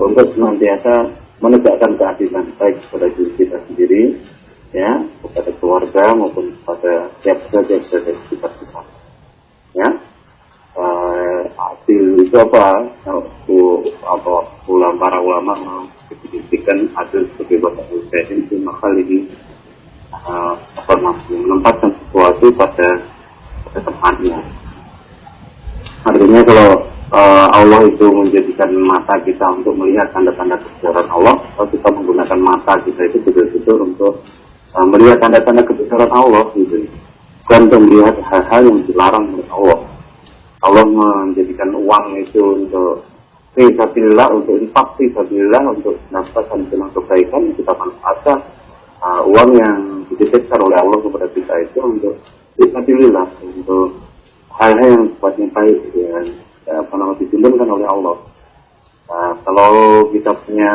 untuk senantiasa menegakkan keadilan baik kepada diri kita sendiri, ya, kepada keluarga maupun kepada siapa saja yang berada di sekitar kita. Ya, adil itu apa? Para ulama mendefinisikan adil sebagai bapak usain itu makal ini menempatkan sesuatu pada tempatnya. Artinya kalau Allah itu menjadikan mata kita untuk melihat tanda-tanda kebesaran Allah, kalau kita menggunakan mata kita itu betul-betul untuk melihat tanda-tanda kebesaran Allah, gitu. Bukan untuk melihat hal-hal yang dilarang oleh Allah. Allah menjadikan uang itu untuk fisabilillah, untuk infak fisabilillah, untuk mendapatkan kebaikan, kita manfaatkan uang yang dititipkan oleh Allah kepada kita itu untuk fisabilillah, untuk hal-hal yang sifatnya baik, dituntunkan oleh Allah. Kalau kita punya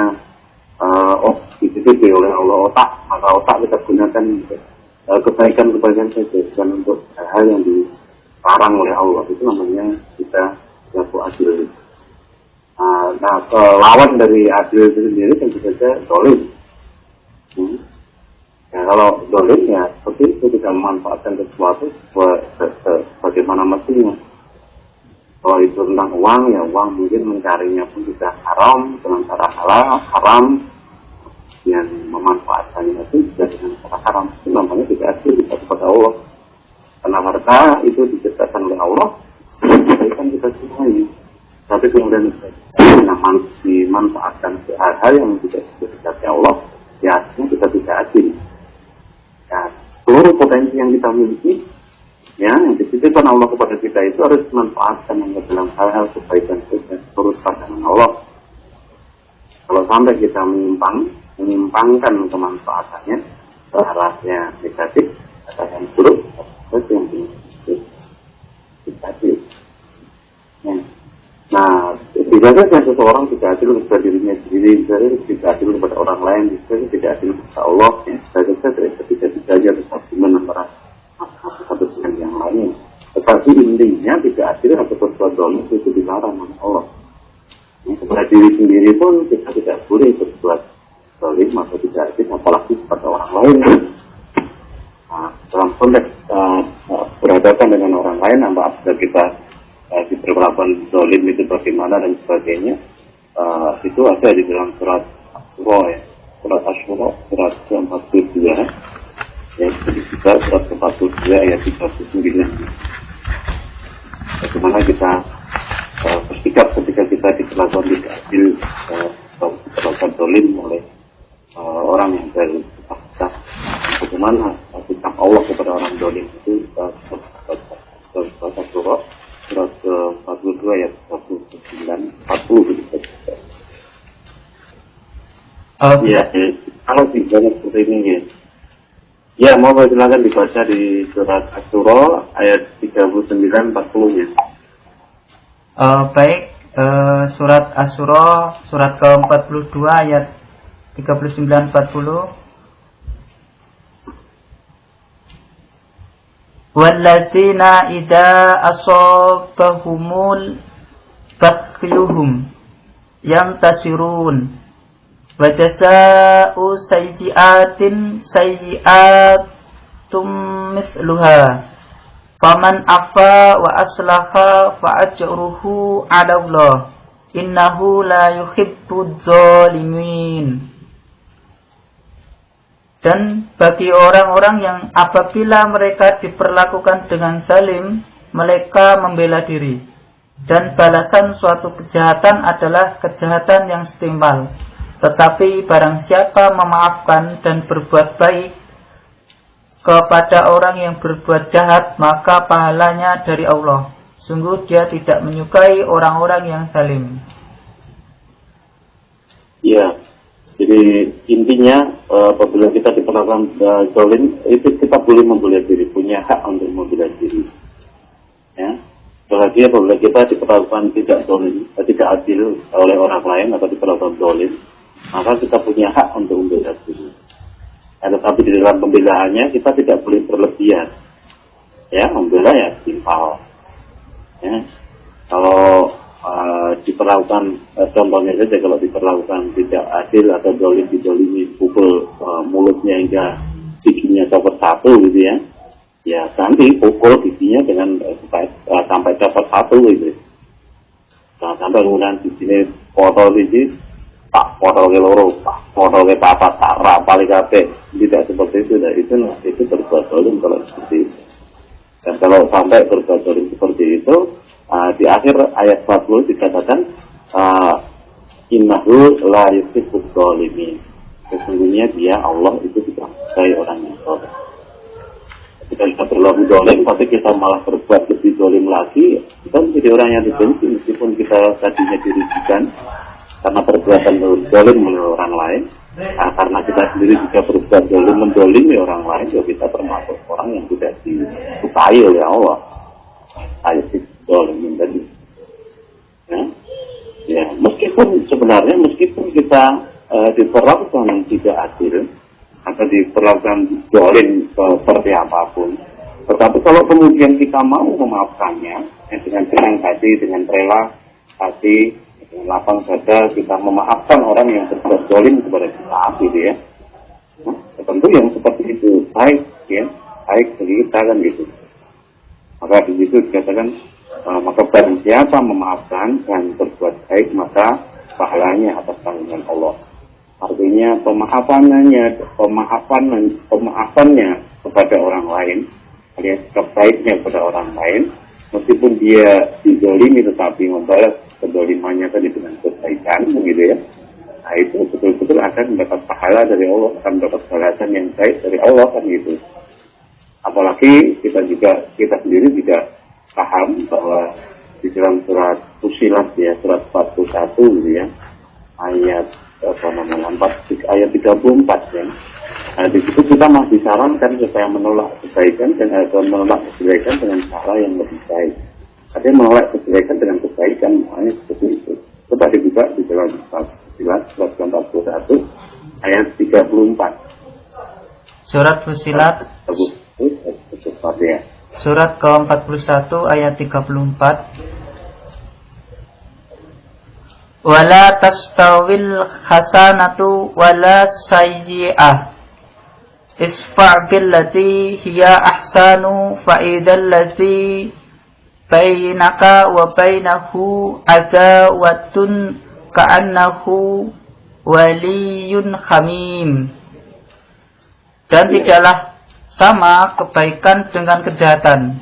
dititipi oleh Allah otak, maka otak kita gunakan untuk kebaikan-kebaikan saja, bukan untuk hal yang dilarang oleh Allah. Itu namanya kita berlaku adil. Nah, lawan dari adil itu sendiri tentu saja dolim. Ya, kalau dolim ya seperti itu, tidak memanfaatkan sesuatu bagaimana mestinya. Kalau itu tentang uang, ya uang mungkin mencarinya pun sudah haram, dengan cara haram, yang memanfaatkannya itu juga dengan cara haram. Itu namanya tidak adil kepada Allah. Karena harta itu diciptakan oleh Allah, kebaikan kita semuanya. Tapi kemudian dimanfaatkan hal-hal yang tidak diciptakan Allah, ya artinya kita tidak adil. Ya, seluruh potensi yang kita miliki, ya, yang dititipkan Allah kepada kita itu harus dimanfaatkan yang dalam hal-hal kebaikan dan turut dengan Allah. Kalau sampai kita menyimpangkan kemanfaatannya ke arahnya negatif atau yang buruk, itu yang negatif. Ya. Nah, bisa saja seseorang tidak adil kepada dirinya sendiri, bisa saja tidak adil kepada orang lain, bisa saja tidak adil kepada Allah, ya, bisa saja bersambungan antara satu dengan yang lain. Tetapi intinya tidak adil atau berbuat dolim itu dilarang oleh Allah. Ya, kepada diri sendiri pun kita tidak boleh berbuat dolim atau tidak adil, apalagi kepada orang lain. Nah, dalam konteks berhadapan dengan orang lain, apabila kita diperlakukan dolim itu bagaimana dan sebagainya, itu ada di dalam surat Asyura, ya. Surat Asyura, surat ke-42, ya, jadi kita surat ke-42 ayat 39. Bagaimana kita bersikap ketika kita diperlakukan tidak adil atau diperlakukan dolim oleh orang yang dari kita. Bagaimana sikap Allah kepada orang dolim itu, surat Asyura surat ke-42 ayat 39, 40 gitu. Ya, kalau dibaca seperti ini ya. Ya, mau silakan dibaca di surat Asyura ayat 39-40 ya. Baik, surat Asyura surat ke-42 ayat 39-40. Walladzina idza asabahumul baghiyuhum yantasirun wa jazaa'u sayyi'atin sayyi'atum misluha faman afa wa aslaha fa ajruhu 'ala Allah innahu la yuhibbudz zalimin. Dan bagi orang-orang yang apabila mereka diperlakukan dengan zalim, mereka membela diri. Dan balasan suatu kejahatan adalah kejahatan yang setimpal. Tetapi barang siapa memaafkan dan berbuat baik kepada orang yang berbuat jahat, maka pahalanya dari Allah. Sungguh dia tidak menyukai orang-orang yang zalim. Ya. Jadi intinya apabila kita diperlakukan zalim, itu kita boleh membela diri, punya hak untuk membela diri. Ya, apalagi apabila kita diperlakukan tidak zalim, tidak adil oleh orang lain atau diperlakukan zalim, maka kita punya hak untuk membela diri. Tetapi di dalam pembelaannya kita tidak boleh berlebihan. Ya, membela ya timpal. Ya, kalau diperlakukan, contohnya saja kalau diperlakukan tidak adil atau didolimi, pukul mulutnya hingga giginya copot satu gitu ya. Ya nanti pukul giginya dengan sampai copot satu gitu. Jangan sampai kemudian di sini potol gigi, pak potol ke loro, pak potol ke papat, tak rapal kabeh. Tidak seperti itu. Dan itu berbuat zalim kalau seperti itu. Dan kalau sampai berbuat zalim seperti itu, di akhir ayat 40 dikatakan innahu la yuhibbuz zalimin. Sesungguhnya dia Allah itu tidak menyukai orang yang zalim. Ketika kita berlaku zalim, pasti kita malah berbuat lebih zalim lagi. Kita menjadi orang yang dibenci meskipun kita tadinya dirugikan karena perbuatan zalim oleh orang lain. Karena kita sendiri juga berbuat zalim menzalimi orang lain, ya kita termasuk orang yang tidak disukai oleh Allah. Ayat zalimin tadi. Ya, meskipun kita diperlakukan tidak adil atau diperlakukan zalim seperti apapun, tetapi kalau kemudian kita mau memaafkannya dengan senang hati, dengan rela hati, dengan lapang dada kita memaafkan orang yang berbuat zalim kepada kita, gitu ya. Tentu yang seperti itu baik bagi kita kan gitu. Maka di situ dikatakan maka barang siapa memaafkan dan berbuat baik maka pahalanya atas tanggungan Allah. Artinya pemaafannya kepada orang lain, alias kebaiknya kepada orang lain, meskipun dia dizalimi tetapi membalas kezalimannya tadi dengan kebaikan, begitu ya. Nah itu betul-betul akan mendapat pahala dari Allah, akan mendapat balasan yang baik dari Allah kan gitu. Apalagi kita sendiri juga paham bahwa di dalam surat Fussilat ya, surat 41 gitu ya, ayat 34 ya. Nah, di situ kita masih disarankan supaya menolak kebaikan dan menolak kebaikan dengan cara yang lebih baik. Artinya menolak kebaikan dengan kebaikan, makanya seperti itu. Coba dibuka di dalam Fussilat surat 41 ayat 34. Surat Fussilat Surat ke-41 ayat 34. Wala tastawil hasanatu wala sayyi'ah. Isfa' billati hiya ahsanu fa idzal ladzi bainaka wa bainahu adawatun ka'annahu waliyyun hamim. Dan tidaklah sama kebaikan dengan kejahatan.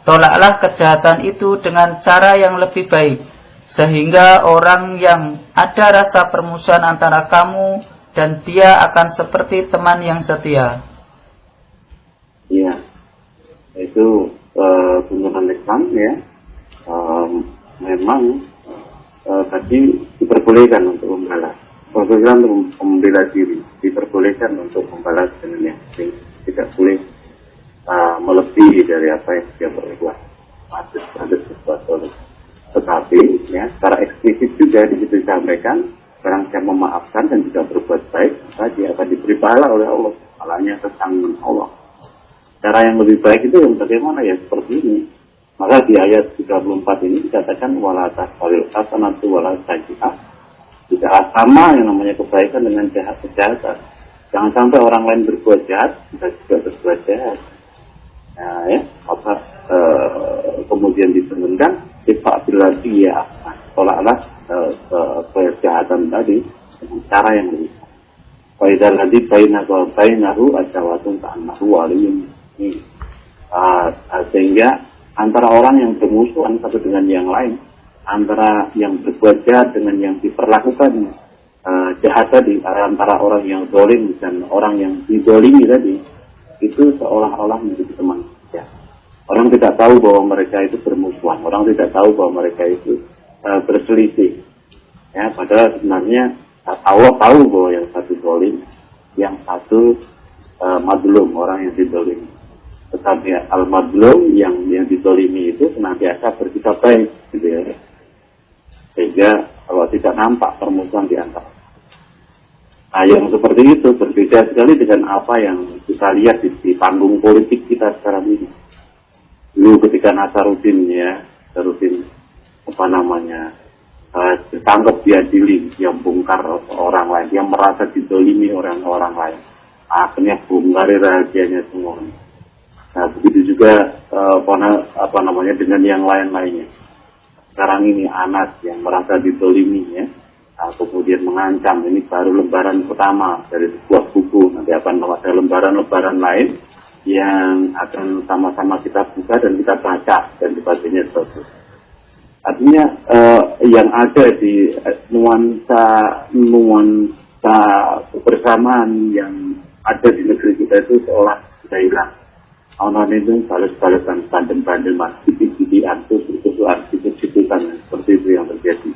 Tolaklah kejahatan itu dengan cara yang lebih baik, sehingga orang yang ada rasa permusuhan antara kamu dan dia akan seperti teman yang setia. Iya, itu tuntunan Islam ya. Memang tadi diperbolehkan untuk membalas, diperbolehkan untuk membela diri, diperbolehkan untuk membalas dengan yang tidak boleh melebihi dari apa yang dia berbuat. Ada sesuatu. Tetapi ya, secara eksplisit juga di situ disampaikan, barang siapa memaafkan dan juga berbuat baik, maka dia akan diberi pahala oleh Allah. Pahalanya tanggungan Allah. Cara yang lebih baik itu yang bagaimana ya, seperti ini. Maka di ayat 34 ini dikatakan wala tasqalil hasanatu wala sayyi'ah. Tidaklah sama yang namanya kebaikan dengan kejahatan. Jangan sampai orang lain berbuat jahat, kita juga berbuat jahat. Nah, ya, maka kemudian ditentukan sifat lagi ya, tolaklah kejahatan tadi dengan cara yang lebih. Faidal ladzi bainahu adawatun ka'annahu waliyyun. Sehingga antara orang yang bermusuhan satu dengan yang lain, antara yang berbuat jahat dengan yang diperlakukan jahat tadi, antara orang yang zalim dan orang yang dizalimi tadi, itu seolah-olah menjadi teman. Ya. Orang tidak tahu bahwa mereka itu bermusuhan, orang tidak tahu bahwa mereka itu berselisih. Ya, padahal sebenarnya Allah tahu bahwa yang satu zalim, yang satu madlum, orang yang dizalimi. Tetapi al-madlum yang dizalimi itu senantiasa bersikap baik, gitu ya. Sehingga kalau tidak nampak permusuhan di antara. Nah, yang seperti itu berbeda sekali dengan apa yang kita lihat di panggung politik kita sekarang ini. Dulu ketika Nasaruddin ditangkap, diadili, yang bongkar orang lain, yang merasa didolimi orang lain, akhirnya bongkar rahasianya semua. Nah, begitu juga dengan yang lain-lainnya. Sekarang ini anak yang merasa didolimi, ya, kemudian mengancam. Ini baru lembaran pertama dari sebuah buku. Nanti akan ada lembaran-lembaran lain yang akan sama-sama kita buka dan kita baca dan dibacanya terus. Artinya yang ada di nuansa kebersamaan yang ada di negeri kita itu seolah sudah hilang. Orang itu balas-balasan, bandel-bandel, masjid-masjidian, tusukan, sikut-sikutan, seperti itu yang terjadi.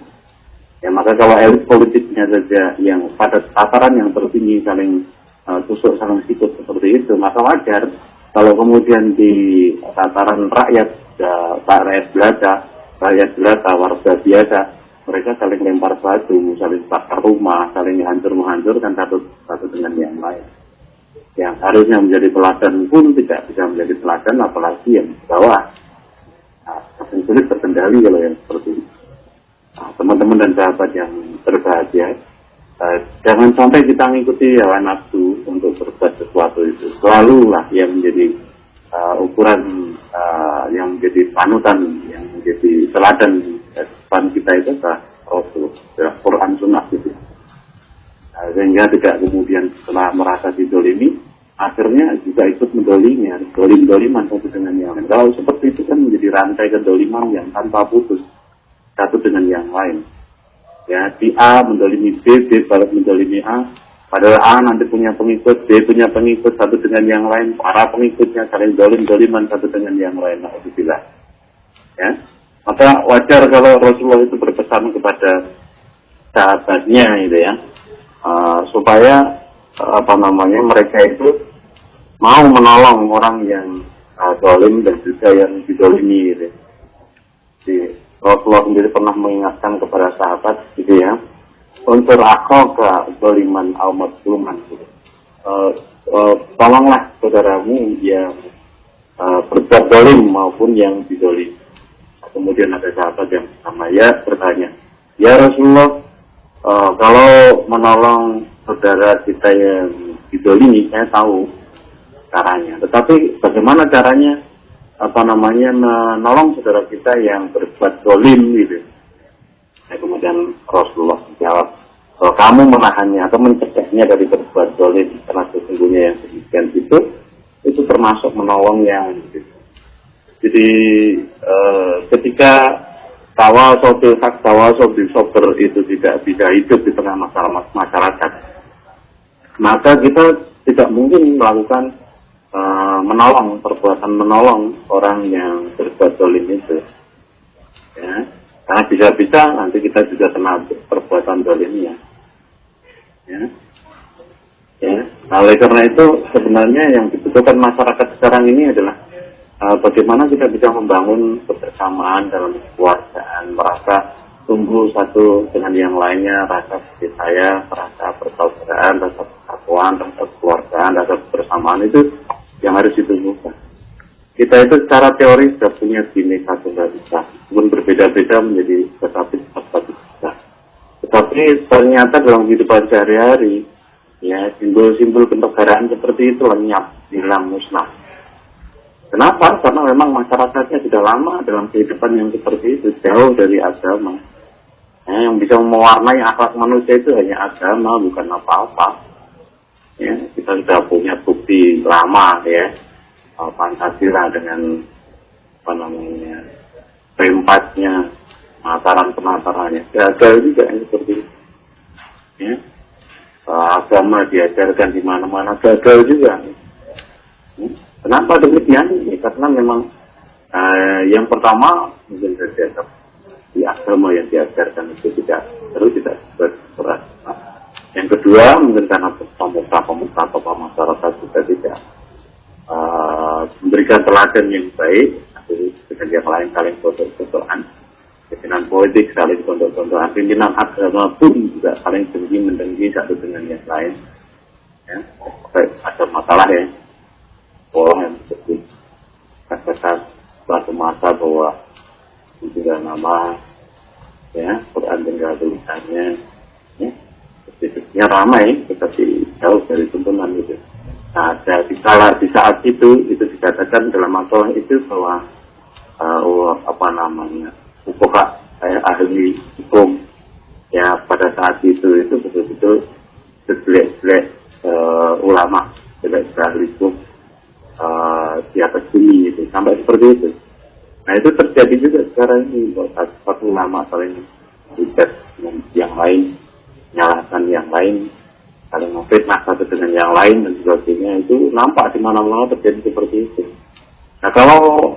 Ya, maka kalau elit politiknya saja yang pada tataran yang tertinggi saling tusuk, saling sikut seperti itu, maka wajar kalau kemudian di tataran rakyat biasa, warga biasa, mereka saling lempar batu, saling bakar rumah, saling menghancurkan satu dengan yang lain. Yang harusnya menjadi teladan pun tidak bisa menjadi teladan, apalagi yang di bawah. Makin sulit terkendali kalau yang seperti itu. Teman-teman dan sahabat yang berbahagia, jangan sampai kita mengikuti hawa nafsu untuk berbuat sesuatu itu. Selalulah yang menjadi ukuran, yang menjadi panutan, yang menjadi teladan depan kita itu adalah Rasul, Quran Sunnah gitu. Sehingga tidak kemudian setelah merasa didolimi, akhirnya juga ikut mendoliminya, dolim-doliman satu dengan yang lain. Kalau seperti itu kan menjadi rantai kedoliman yang tanpa putus satu dengan yang lain. Ya, si A mendolimi B, B balas mendolimi A. Padahal A nanti punya pengikut, B punya pengikut satu dengan yang lain. Para pengikutnya saling dolim-doliman satu dengan yang lain. Alhamdulillah. Ya, maka wajar kalau Rasulullah itu berpesan kepada sahabatnya, gitu ya. Supaya mereka itu mau menolong orang yang dolim dan juga yang didolimi, gitu. Jadi Rasulullah sendiri pernah mengingatkan kepada sahabat, gitu ya, untuk akhaka doliman au mazluman, gitu. Tolonglah saudaramu yang berbuat dolim maupun yang didolim. Kemudian ada sahabat yang sama bertanya, ya Rasulullah, kalau menolong saudara kita yang didolimi, saya tahu caranya. Tetapi bagaimana caranya menolong saudara kita yang berbuat dolim, gitu. Nah, kemudian Rasulullah menjawab, kalau kamu menahannya atau mencegahnya dari berbuat dolim, karena sesungguhnya yang demikian itu termasuk menolongnya, gitu. Jadi ketika tawasul bil sabr itu tidak bisa hidup di tengah masyarakat, maka kita tidak mungkin melakukan perbuatan menolong orang yang berbuat dolim itu. Ya, karena bisa-bisa nanti kita juga kena perbuatan dolimnya. Ya. Oleh karena itu sebenarnya yang dibutuhkan masyarakat sekarang ini adalah bagaimana kita bisa membangun kebersamaan dalam keluargaan, merasa tumbuh satu dengan yang lainnya, rasa kasih sayang, rasa persaudaraan, rasa persatuan, rasa keluargaan, rasa kebersamaan itu yang harus ditumbuhkan. Kita itu secara teori sudah punya Bhinneka Tunggal Ika, pun berbeda-beda menjadi tetapi satu bisa. Tetapi ternyata dalam kehidupan sehari-hari, ya, simbol-simbol kenegaraan seperti itu lenyap, hilang, musnah. Kenapa? Karena memang masyarakatnya sudah lama dalam kehidupan yang seperti itu, jauh dari agama. Ya, yang bisa mewarnai akhlak manusia itu hanya agama, bukan apa-apa. Ya, kita sudah punya bukti lama, ya, Pancasila dengan pempatnya, penatarannya gagal juga yang seperti itu. Ya, agama diajarkan di mana-mana gagal juga. Kenapa demikian? Ya, karena memang yang pertama mungkin saja di agama yang diajarkan itu tidak berat. Yang kedua mungkin karena pemuka tokoh masyarakat juga tidak memberikan teladan yang baik, atau dengan yang lain saling contoh-contohan. Pimpinan politik saling contoh-contohan, pimpinan agama pun juga saling dengki-mendengki satu dengan yang lain. Ya, ada masalah ya. Orang yang seperti katakan suatu masa bahwa tidak nama ya, Quran tinggal tulisannya, ya, fisiknya ramai, tetapi jauh dari tuntunan itu. Nah, di saat itu dikatakan dalam makalah itu bahwa fuqaha ahli hukum ya pada saat itu betul-betul sejelek-jelek ulama, sejelek-jelek ahli hukum di atas bumi itu sampai seperti itu. Nah itu terjadi juga sekarang ini, satu ulama saling hujat dengan yang lain, menyalahkan yang lain, saling memfitnah satu dengan yang lain dan sebagainya. Itu nampak di mana-mana terjadi seperti itu. Nah kalau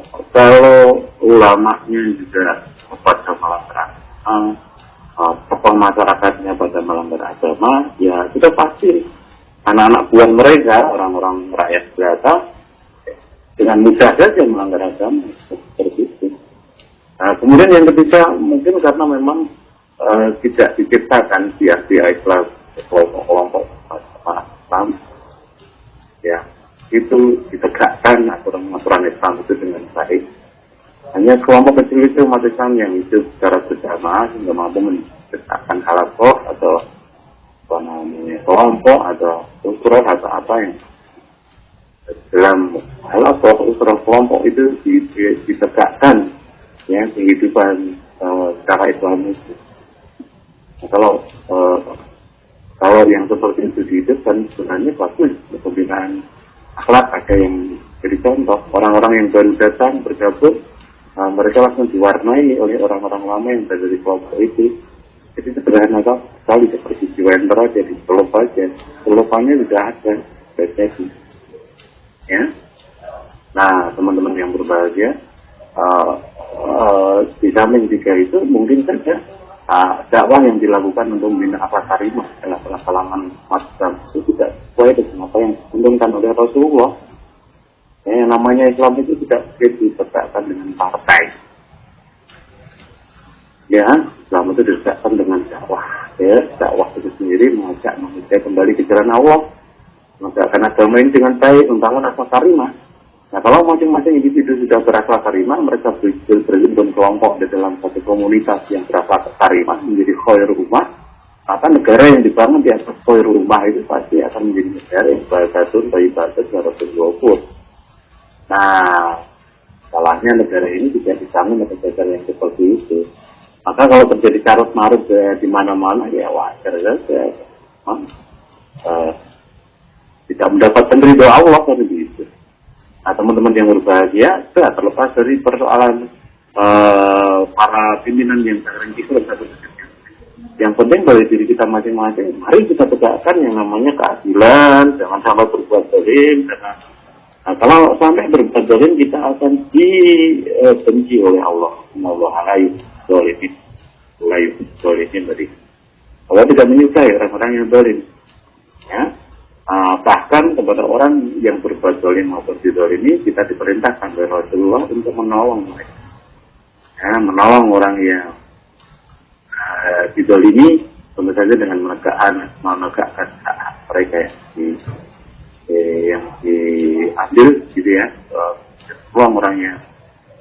ulamanya juga pada melanggar tokoh masyarakatnya pada melanggar agama, ya kita pasti anak-anak buah mereka, orang-orang rakyat biasa dengan mudah saja melanggar agama seperti itu. Nah, kemudian yang ketiga mungkin karena memang tidak diciptakan biar Islam kelompok-kelompok Islam, ya itu ditegakkan aturan-aturan Islam itu dengan baik. Hanya kelompok kecil itu umat Islam yang hidup secara bersama sehingga mampu menciptakan halakoh atau kelompok atau usuran atau apa yang dalam halakoh usuran kelompok itu ditegakkan ya kehidupan secara Islam itu. Nah, kalau yang seperti itu dihidupkan sebenarnya bagus pembinaan akhlak ada yang jadi contoh. Orang-orang yang baru datang bergabung, mereka langsung diwarnai oleh orang-orang lama yang berada di kelompok itu. Jadi sederhana sekali seperti jiwenter aja di pelop aja, pelopannya sudah ada, jadi ya. Nah teman-teman yang berbahagia, di samping tiga itu mungkin saja dakwah yang dilakukan untuk membina akhlak karimah dalam kalangan umat Islam itu tidak sesuai dengan apa yang diuntungkan oleh Rasulullah. Yang namanya Islam itu tidak ditegakkan dengan partai. Ya, Islam itu ditegakkan dengan dakwah. Ya, dakwah itu sendiri mengajak manusia kembali ke jalan Allah, menegakkan agama ini dengan baik, membangun akhlak karimah. Nah, kalau masing-masing individu sudah berakhlak karimah, mereka berhimpun kelompok di dalam satu komunitas yang berakhlak karimah menjadi khair ummah, maka negara yang dibangun di atas khair ummah itu pasti akan menjadi negara yang baik-baik walaupun. Nah, salahnya negara ini tidak dibangun atas dasar yang seperti itu. Maka kalau terjadi carut marut di mana-mana ya wajar saja. Tidak mendapatkan ridho Allah kan begitu. Nah, teman-teman yang berbahagia, terlepas dari persoalan para pimpinan yang sekarang itu satu. Yang penting dari diri kita masing-masing, mari kita tegakkan yang namanya keadilan, jangan sampai berbuat zalim. Nah, kalau sampai berbuat zalim, kita akan dibenci oleh Allah. Allah alaihi zalimin tadi. Allah tidak menyukai orang-orang yang zalim. Ya. Bahkan kepada orang yang berbuat zalim maupun dizalimi, kita diperintahkan oleh Rasulullah untuk menolong mereka. Ya, menolong orang yang dizalimi, tentu saja dengan menegakkan hak mereka yang diambil, gitu ya. Orang yang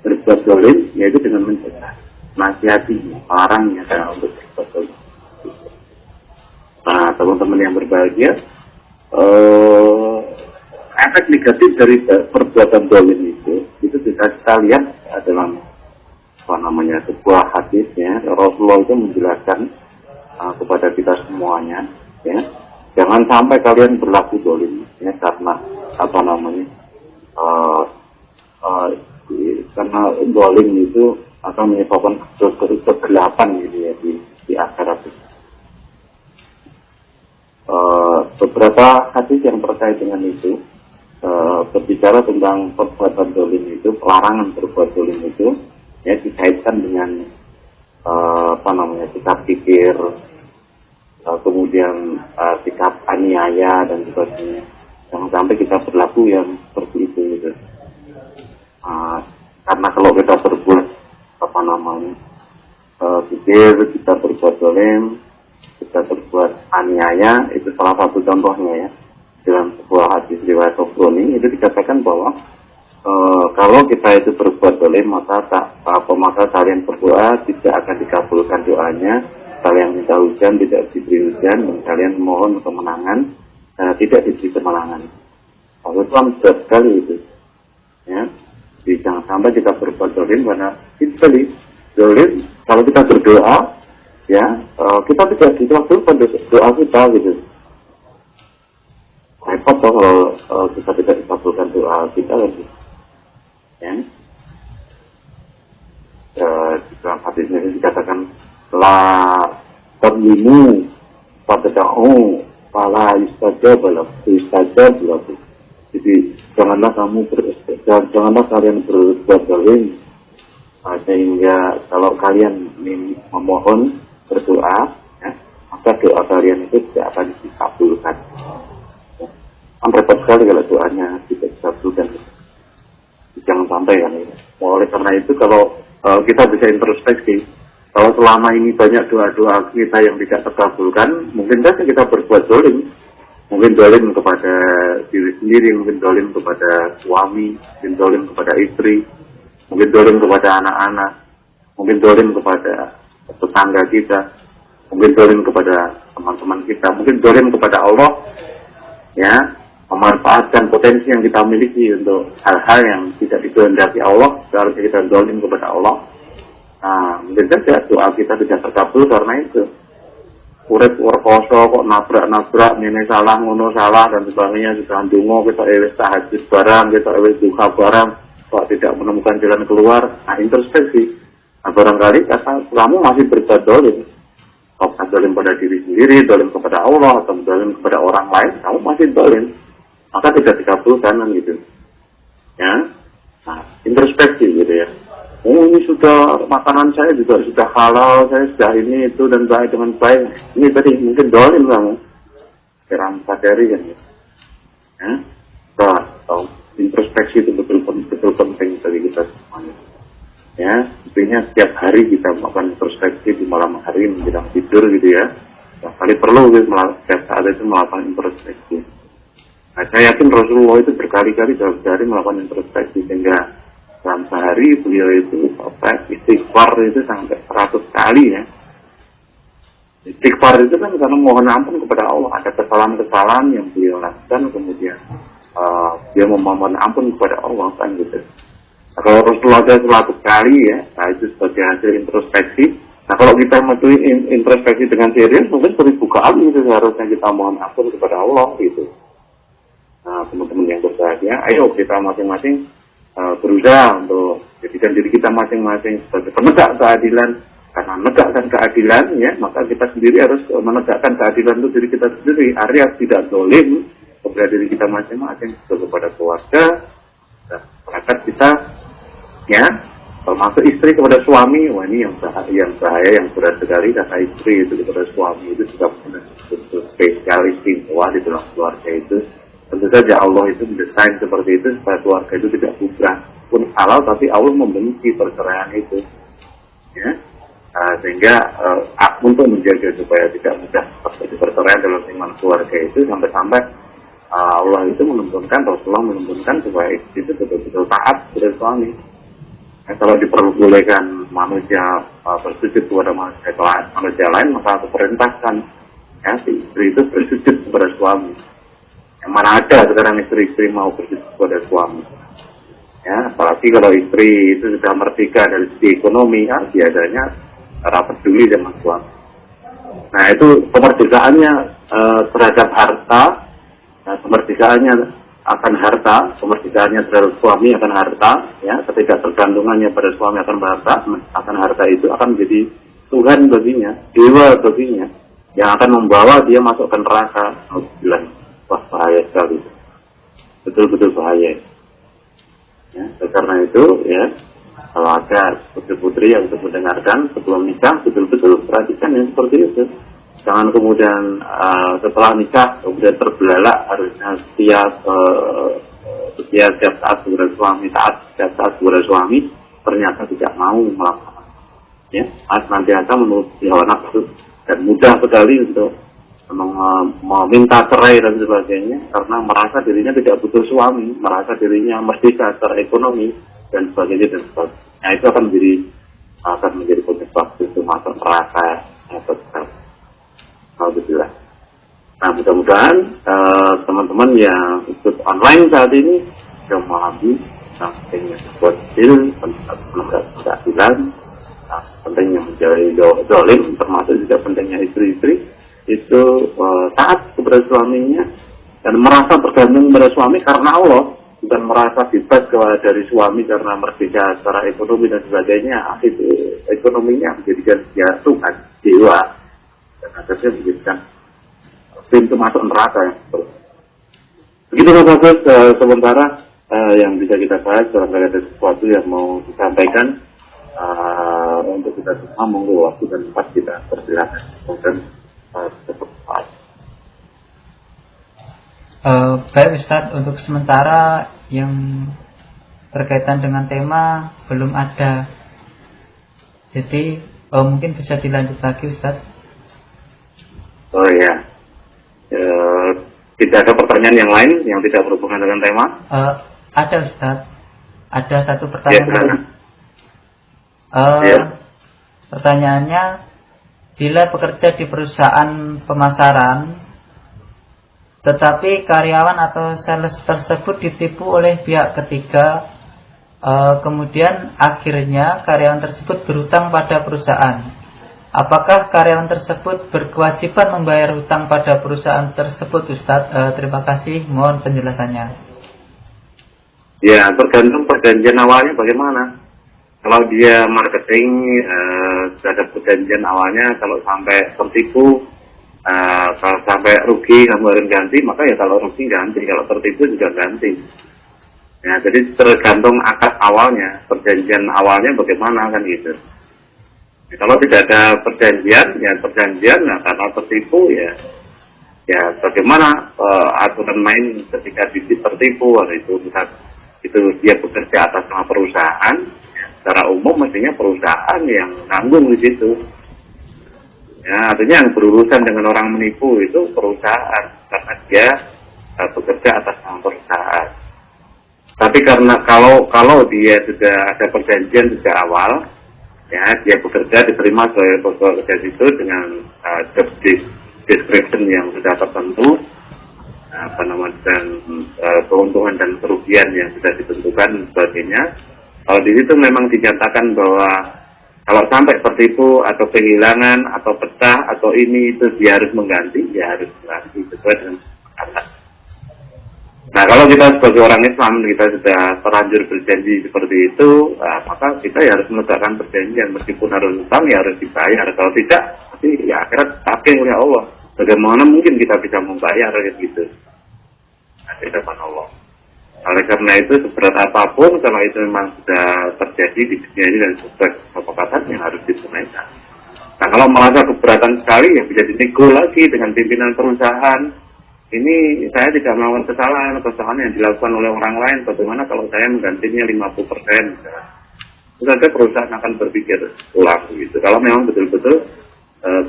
berbuat zalim, yaitu dengan mencegah, nasihati, melarangnya untuk berbuat zalim. Nah, teman-teman yang berbahagia, efek negatif dari perbuatan zalim itu bisa kita lihat dalam sebuah hadisnya. Rasulullah itu menjelaskan kepada kita semuanya, ya, jangan sampai kalian berlaku zalim, ya, karena karena zalim itu akan menyebabkan kegelapan gitu ya di akhirat itu. Beberapa hadis yang terkait dengan itu berbicara tentang perbuatan zalim itu, pelarangan berbuat zalim itu, ya, dikaitkan dengan sikap pikir, kemudian sikap aniaya dan sebagainya. Jangan sampai kita berlaku yang seperti itu gitu. Karena kalau kita berbuat pikir, kita berbuat zalim, kita berbuat aniaya, itu salah satu contohnya ya. Dalam sebuah hadis riwayat Tabrani itu dikatakan bahwa kalau kita itu berbuat dolim, maka kalian berdoa tidak akan dikabulkan doanya. Kalian minta hujan tidak diberi hujan, dan kalian mohon kemenangan tidak diberi kemenangan. Allah Islam berat sekali itu. Ya, jadi jangan sampai kita berbuat dolim karena kita dolim. Kalau kita berdoa, ya kita tidak dikabulkan doa kita gitu. Repot kalau kita tidak dikabulkan doa kita lagi. Ya. Di dalam hadis ini dikatakan la tadlimu fada'u fala yustajab lakum. Jadi janganlah kalian berbuat zalim sehingga kalau kalian memohon berdoa, ya, maka doa kalian itu tidak akan dikabulkan. Repot sekali kalau doanya tidak dikabulkan. Jangan sampai kan ini. Oleh karena itu kalau kita bisa introspeksi, kalau selama ini banyak doa-doa kita yang tidak terkabulkan, mungkin saja kita berbuat zalim. Mungkin zalim kepada diri sendiri, mungkin zalim kepada suami, mungkin zalim kepada istri, mungkin zalim kepada anak-anak, mungkin zalim kepada tetangga kita, mungkin zalim kepada teman-teman kita, mungkin zalim kepada Allah, ya, memanfaatkan potensi yang kita miliki untuk hal-hal yang tidak dikehendaki Allah, seharusnya kita zalim kepada Allah. Nah, mungkin saja doa kita tidak terkabul karena itu. Urip warkoso kok nabrak, ini salah, ngono salah, dan sebagainya, sudah ndonga, kita ewes tahajud barang, kita ewes duha barang, kok tidak menemukan jalan keluar. Nah, introspeksi. Nah, barangkali kamu masih berbuat zalim. Kalau zalim pada diri sendiri, zalim kepada Allah, atau zalim kepada orang lain, kamu masih zalim. Maka tidak dikabulkan kan gitu. Ya. Nah, introspeksi gitu ya. Oh, ini sudah makanan saya juga sudah halal, saya sudah ini itu dan baik dengan baik. Ini tadi mungkin zalim kamu. Kurang sadari kan ya. Ya. Nah, introspeksi itu betul penting bagi kita semuanya. Ya, sebenarnya setiap hari kita melakukan introspeksi di malam hari menjelang tidur gitu ya. Kali perlu gitu, setiap saat itu melakukan introspeksi. Nah, saya yakin Rasulullah itu berkali-kali dalam sehari melakukan introspeksi sehingga dalam sehari beliau itu istighfar itu sampai 100 kali ya. Istighfar itu kan karena mohon ampun kepada Allah, ada kesalahan-kesalahan yang beliau lakukan, kemudian dia memohon ampun kepada Allah kan gitu. Nah, kalau Rasulullah ada 100 kali ya, nah itu sebagai hasil introspeksi. Nah, kalau kita mematuhi introspeksi dengan serius, mungkin 1000 kali itu seharusnya kita mohon ampun kepada Allah gitu. Nah, teman-teman yang berbahagia, ayo kita masing-masing berusaha untuk jadikan diri kita masing-masing sebagai penegak keadilan. Karena menegakkan keadilan, ya, maka kita sendiri harus menegakkan keadilan itu diri kita sendiri. Artinya tidak zalim kepada diri kita masing-masing, kepada keluarga, dan perangkat kita, ya, termasuk istri kepada suami. Wah, ini yang bahaya, yang berat sekali. Kata istri itu kepada suami itu juga benar-benar spesial istimewa di dalam keluarga itu. Tentu saja Allah itu mendesain seperti itu supaya keluarga itu tidak bubrah pun halal, tapi Allah membenci perceraian itu, ya. Sehingga untuk menjaga supaya tidak mudah terjadi perceraian dalam lingkungan keluarga itu, sampai-sampai Allah itu menentukan, Rasulullah menentukan supaya istri itu betul-betul taat kepada suami. Kalau diperbolehkan manusia bersujud kepada manusia lain, maka aku perintahkan, ya, si istri itu bersujud kepada suami. Yang mana ada sekarang istri-istri mau bersujud kepada suami. Ya, apalagi kalau istri itu sudah merdeka dari segi ekonomi, ya, biasanya rapat peduli dengan suami. Nah, itu kemerdekaannya terhadap harta, kemerdekaannya akan harta, kemerdekaannya terhadap suami akan harta, ya, ketika tergantungannya pada suami akan harta itu akan menjadi Tuhan baginya, dewa baginya, yang akan membawa dia masuk ke neraka. Wah, bahaya sekali, betul-betul bahaya. Ya, karena itu, ya, kalau ada putri-putri yang untuk mendengarkan sebelum nikah, betul-betul perhatikan yang seperti itu. Jangan kemudian setelah nikah kemudian terbelalak, harusnya setiap saat kepada suami, setiap saat kepada suami, ternyata tidak mau melakukan. Ya, nanti akan menurut hawa nafsu dan mudah sekali untuk meminta cerai dan sebagainya karena merasa dirinya tidak butuh suami, merasa dirinya merdeka secara ekonomi dan sebagainya dan sebagainya. Nah, itu akan menjadi penyebab itu masuk neraka atau alhamdulillah. Nah, mudah-mudahan teman-teman yang ikut online saat ini sudah memahami pentingnya sebuah skill, keadilan, pentingnya menjauhi zalim, termasuk juga pentingnya istri-istri itu taat kepada suaminya dan merasa bergantung kepada suami karena Allah, bukan merasa bebas dari suami karena merdeka secara ekonomi dan sebagainya. Itu ekonominya menjadikan dia Tuhan, dewa, dan akhirnya menjadikan pintu masuk neraka yang seperti itu. Begitu Bagus, sementara yang bisa kita bahas, barangkali ada sesuatu yang mau disampaikan untuk kita semua, monggo waktu dan tempat kita persilakan. Dan baik Ustadz, untuk sementara yang berkaitan dengan tema belum ada, jadi mungkin bisa dilanjut lagi Ustadz. Oh ya, tidak ada pertanyaan yang lain yang tidak berhubungan dengan tema? Ada Ustadz, ada satu pertanyaan. Pertanyaannya, bila bekerja di perusahaan pemasaran, tetapi karyawan atau sales tersebut ditipu oleh pihak ketiga, kemudian akhirnya karyawan tersebut berhutang pada perusahaan. Apakah karyawan tersebut berkewajiban membayar hutang pada perusahaan tersebut, Ustadz? Terima kasih, mohon penjelasannya. Ya, tergantung perjanjian awalnya bagaimana. Kalau dia marketing, ada perjanjian awalnya, kalau sampai tertipu, kalau sampai rugi kamu harus ganti, maka ya kalau rugi ganti, kalau tertipu juga ganti. Ya, jadi tergantung akad awalnya, perjanjian awalnya bagaimana kan gitu. Ya, kalau tidak ada perjanjian, nah, karena tertipu ya bagaimana aturan main ketika tertipu, itu dia bekerja atas nama perusahaan. Secara umum mestinya perusahaan yang nanggung di situ. Ya, artinya yang berurusan dengan orang menipu itu perusahaan karena dia bekerja atas nama perusahaan. Tapi karena kalau dia sudah ada perjanjian sejak awal, ya dia bekerja diterima sebagai pekerja itu dengan job description yang sudah tertentu, dan keuntungan dan kerugian yang sudah ditentukan dan sebagainya. Kalau di situ memang dinyatakan bahwa kalau sampai tertipu atau kehilangan atau pecah atau ini itu dia harus mengganti, ya harus mengganti sesuai dengan kata. Nah, kalau kita sebagai orang Islam kita sudah terlanjur berjanji seperti itu, maka kita ya harus menegakkan perjanjian, meskipun harus utang ya harus dibayar. Kalau tidak, nanti ya akhirat tagih oleh Allah. Bagaimana mungkin kita bisa membayar gitu? Nah, di depan Allah. Oleh karena itu seberat apapun kalau itu memang sudah terjadi di dunia ini dan sesuai kesepakatan yang harus ditunaikan. Nah, kalau merasa keberatan sekali ya bisa dinego lagi dengan pimpinan perusahaan. Ini saya tidak melakukan kesalahan yang dilakukan oleh orang lain. Bagaimana kalau saya menggantinya 50%? Terus ada perusahaan akan berpikir ulang gitu. Kalau memang betul-betul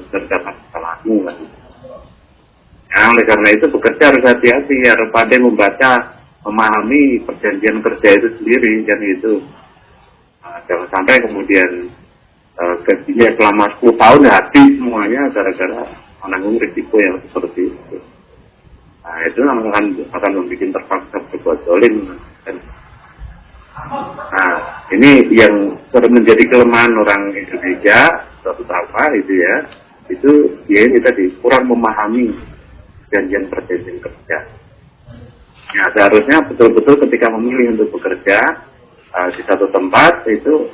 terdapat kesalahanmu kan. Nah, oleh karena itu bekerja harus hati-hati, harus pandai memahami perjanjian kerja itu sendiri kan gitu. Jangan sampai kemudian gajinya selama 10 tahun habis semuanya gara-gara menanggung risiko yang seperti itu. Nah, itu akan membuat terpaksa berbuat zalim. Nah, ini yang sering menjadi kelemahan orang Indonesia, terutama itu ya, itu dia ini tadi kurang memahami perjanjian kerja. Ya, seharusnya betul-betul ketika memilih untuk bekerja di satu tempat itu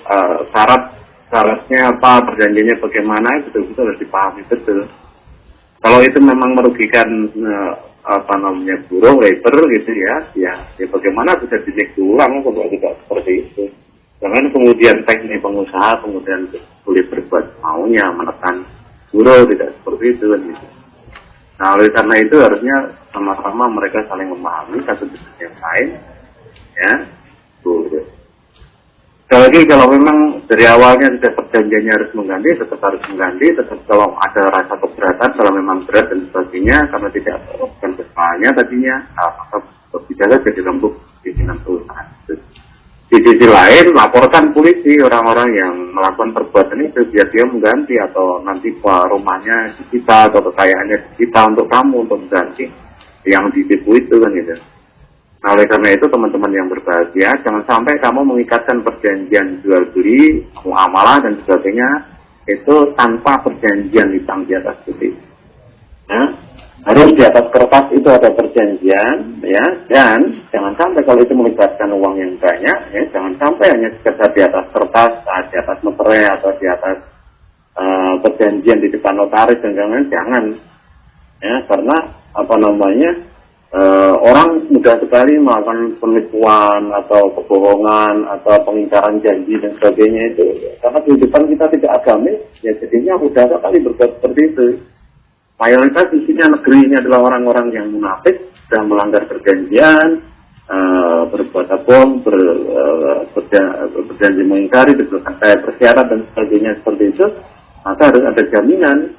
syaratnya apa, perjanjiannya bagaimana, betul-betul harus dipahami betul. Kalau itu memang merugikan buruh, labor gitu ya bagaimana bisa dinego ulang kalau tidak seperti itu. Jangan kemudian teknik pengusaha kemudian boleh berbuat maunya menekan buruh, tidak seperti itu kan gitu. Nah, oleh karena itu harusnya sama-sama mereka saling memahami satu dengan yang lain, ya. Sekali lagi, kalau memang dari awalnya sudah perjanjiannya harus mengganti, tetap harus mengganti. Tetap kalau ada rasa keberatan, kalau memang berat dan sebagainya, karena tidak teruskan kesalahannya tadinya, maka bisa saja dirembuk pimpinan perusahaan. Di sisi lain, laporkan polisi orang-orang yang melakukan perbuatan itu, biar dia mengganti, atau nanti rumahnya disita atau kekayaannya disita untuk kamu untuk mengganti yang ditipu itu kan gitu. Nah, oleh karena itu teman-teman yang berbahagia, jangan sampai kamu mengikatkan perjanjian jual beli, muamalah dan sebagainya itu tanpa perjanjian hitam di atas putih. Ya, harus di atas kertas itu ada perjanjian, ya, dan jangan sampai kalau itu melibatkan uang yang banyak, ya, jangan sampai hanya sekedar di atas kertas, di atas meterai atau di atas perjanjian di depan notaris dan jangan, ya, karena apa namanya? Orang mudah sekali melakukan penipuan atau kebohongan atau pengingkaran janji dan sebagainya itu, karena kehidupan kita tidak agamis, ya jadinya mudah sekali berbuat seperti itu. Mayoritas isinya negeri ini adalah orang-orang yang munafik, sudah melanggar perjanjian, berbuat bohong, berjanji mengingkari, bersyarat dan sebagainya seperti itu, maka harus ada jaminan.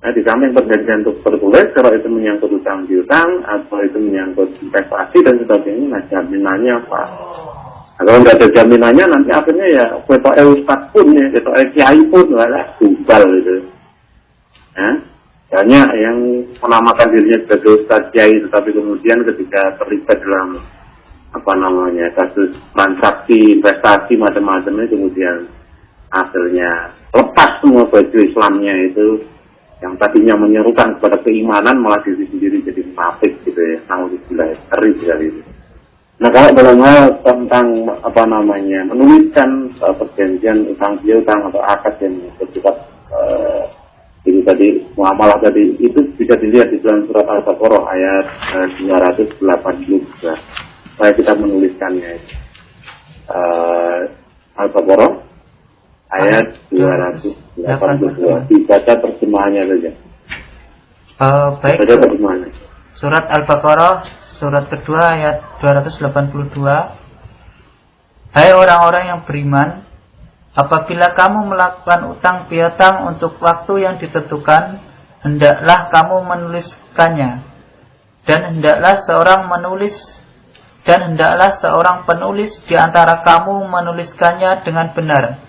Nah, di samping perjanjian untuk tertulis, kalau itu menyangkut utang piutang atau itu menyangkut investasi dan sebagainya, nah jaminannya apa? Nah, kalau nggak ada jaminannya, nanti akhirnya ya ketua ustadz pun, ya ketua kiai pun, lah bubal gitu. Ya, banyak yang menamakan dirinya sebagai ustadz kiai, tetapi kemudian ketika terlibat dalam apa namanya kasus transaksi investasi macam-macam itu, kemudian akhirnya lepas semua baju Islamnya itu, yang tadinya menyerukan kepada keimanan malah diri sendiri jadi munafik gitu ya. Alhamdulillah, ngeri sekali itu. Nah, kalau dalam hal tentang apa namanya menuliskan perjanjian utang piutang atau akad yang bersifat itu tadi muamalah tadi, itu bisa dilihat di dalam surat Al-Baqarah ayat 282. Supaya kita menuliskannya. Al-Baqarah ayat 282. Dibaca terjemahannya saja. Baik. Surat Al-Baqarah, surat kedua ayat 282. Hai orang-orang yang beriman, apabila kamu melakukan utang piutang untuk waktu yang ditentukan, hendaklah kamu menuliskannya. Dan hendaklah seorang penulis di antara kamu menuliskannya dengan benar.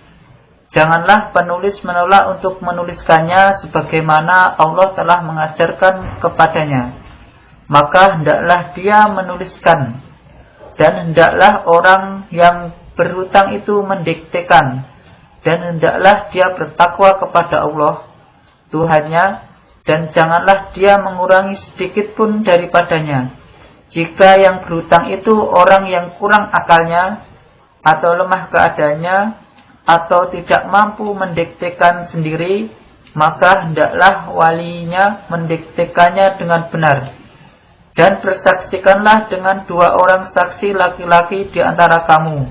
Janganlah penulis menolak untuk menuliskannya sebagaimana Allah telah mengajarkan kepadanya. Maka hendaklah dia menuliskan. Dan hendaklah orang yang berhutang itu mendiktekan. Dan hendaklah dia bertakwa kepada Allah, Tuhannya. Dan janganlah dia mengurangi sedikit pun daripadanya. Jika yang berhutang itu orang yang kurang akalnya atau lemah keadaannya, atau tidak mampu mendiktekan sendiri, maka hendaklah walinya mendiktekannya dengan benar. Dan bersaksikanlah dengan 2 orang saksi laki-laki di antara kamu.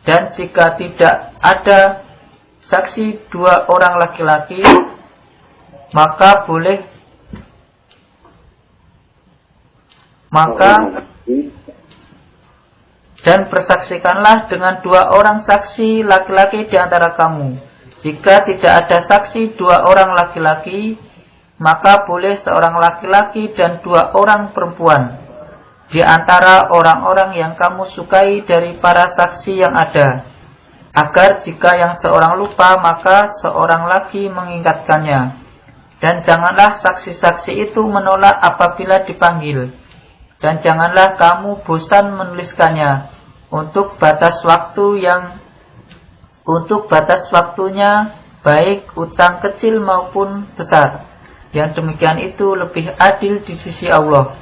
Dan jika tidak ada saksi 2 orang laki-laki, dan persaksikanlah dengan 2 orang saksi laki-laki di antara kamu. Jika tidak ada saksi 2 orang laki-laki, maka boleh seorang laki-laki dan 2 orang perempuan di antara orang-orang yang kamu sukai dari para saksi yang ada, agar jika yang seorang lupa, maka seorang lagi mengingatkannya. Dan janganlah saksi-saksi itu menolak apabila dipanggil. Dan janganlah kamu bosan menuliskannya untuk batas waktunya, baik utang kecil maupun besar. Yang demikian itu lebih adil di sisi Allah,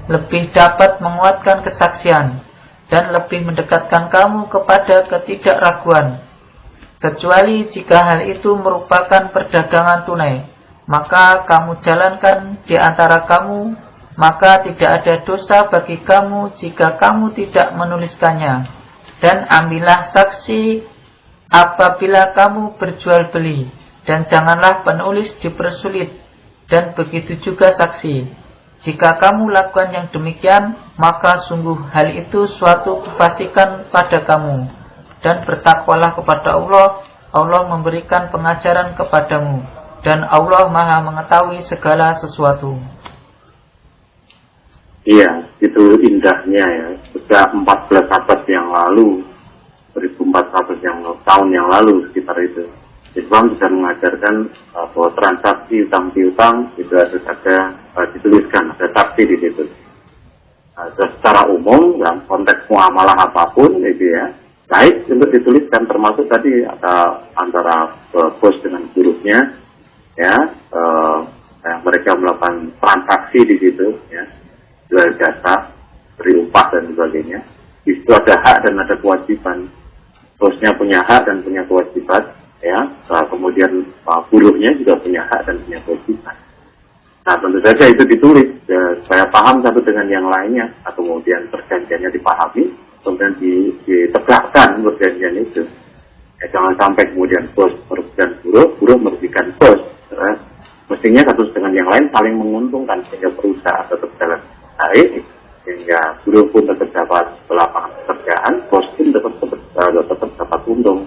lebih dapat menguatkan kesaksian, dan lebih mendekatkan kamu kepada ketidakraguan. Kecuali jika hal itu merupakan perdagangan tunai, maka kamu jalankan di antara kamu, maka tidak ada dosa bagi kamu jika kamu tidak menuliskannya. Dan ambillah saksi apabila kamu berjual beli, dan janganlah penulis dipersulit, dan begitu juga saksi. Jika kamu lakukan yang demikian, maka sungguh hal itu suatu kefasikan pada kamu. dan bertakwalah kepada Allah. Allah memberikan pengajaran kepadamu, dan Allah Maha mengetahui segala sesuatu. Iya, itu indahnya ya. Sejak 14 abad yang lalu, 1400 tahun yang lalu sekitar itu, Islam sudah mengajarkan bahwa transaksi utang piutang itu harus ada dituliskan, ada saksi di situ. Secara umum dalam konteks muamalah apapun itu ya, baik untuk dituliskan, termasuk tadi antara bos dengan buruhnya ya, mereka melakukan transaksi di situ ya, jual jasa, beri upah dan sebagainya. Di situ ada hak dan ada kewajiban. Bosnya punya hak dan punya kewajiban ya, kemudian buruhnya juga punya hak dan punya kewajiban. Nah, tentu saja itu ditulis supaya paham satu dengan yang lainnya, atau kemudian perjanjiannya dipahami, kemudian ditegakkan perjanjian itu. Ya, jangan sampai kemudian bos merugikan buruh, buruh merugikan bos. Ya. Mestinya satu dengan yang lain saling menguntungkan, sehingga perusahaan tetap jalan baik, sehingga buruh pun tetap dapat lapangan pekerjaan, bos pun tetap dapat untung.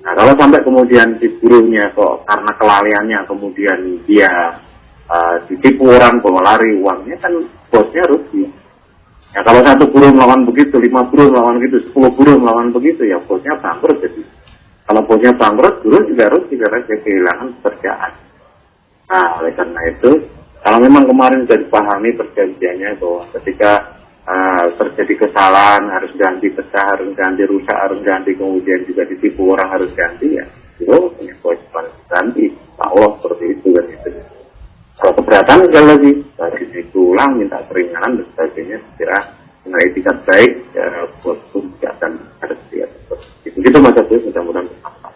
Nah, kalau sampai kemudian si buruhnya kok karena kelalaiannya kemudian dia ditipu orang, bawa lari uangnya, kan bosnya rugi. Ya, kalau satu buruh melawan begitu, 5 buruh melawan begitu, 10 buruh melawan begitu, ya bosnya bangkrut jadi. Kalau bosnya bangkrut, buruh juga rugi karena dia kehilangan pekerjaan. Nah, oleh karena itu, kalau memang kemarin sudah dipahami perjanjiannya bahwa ketika terjadi kesalahan harus ganti pecah, harus ganti rusak, harus ganti, kemudian juga ditipu orang harus ganti, ya itu punya kewajiban ganti. Allah seperti itu kan itu. Kalau keberatan sekali lagi diulang, minta keringanan dan sebagainya, kira dengan etikat baik buat tidak akan ada setiap itu Mas Agus, mudah-mudahan bermanfaat.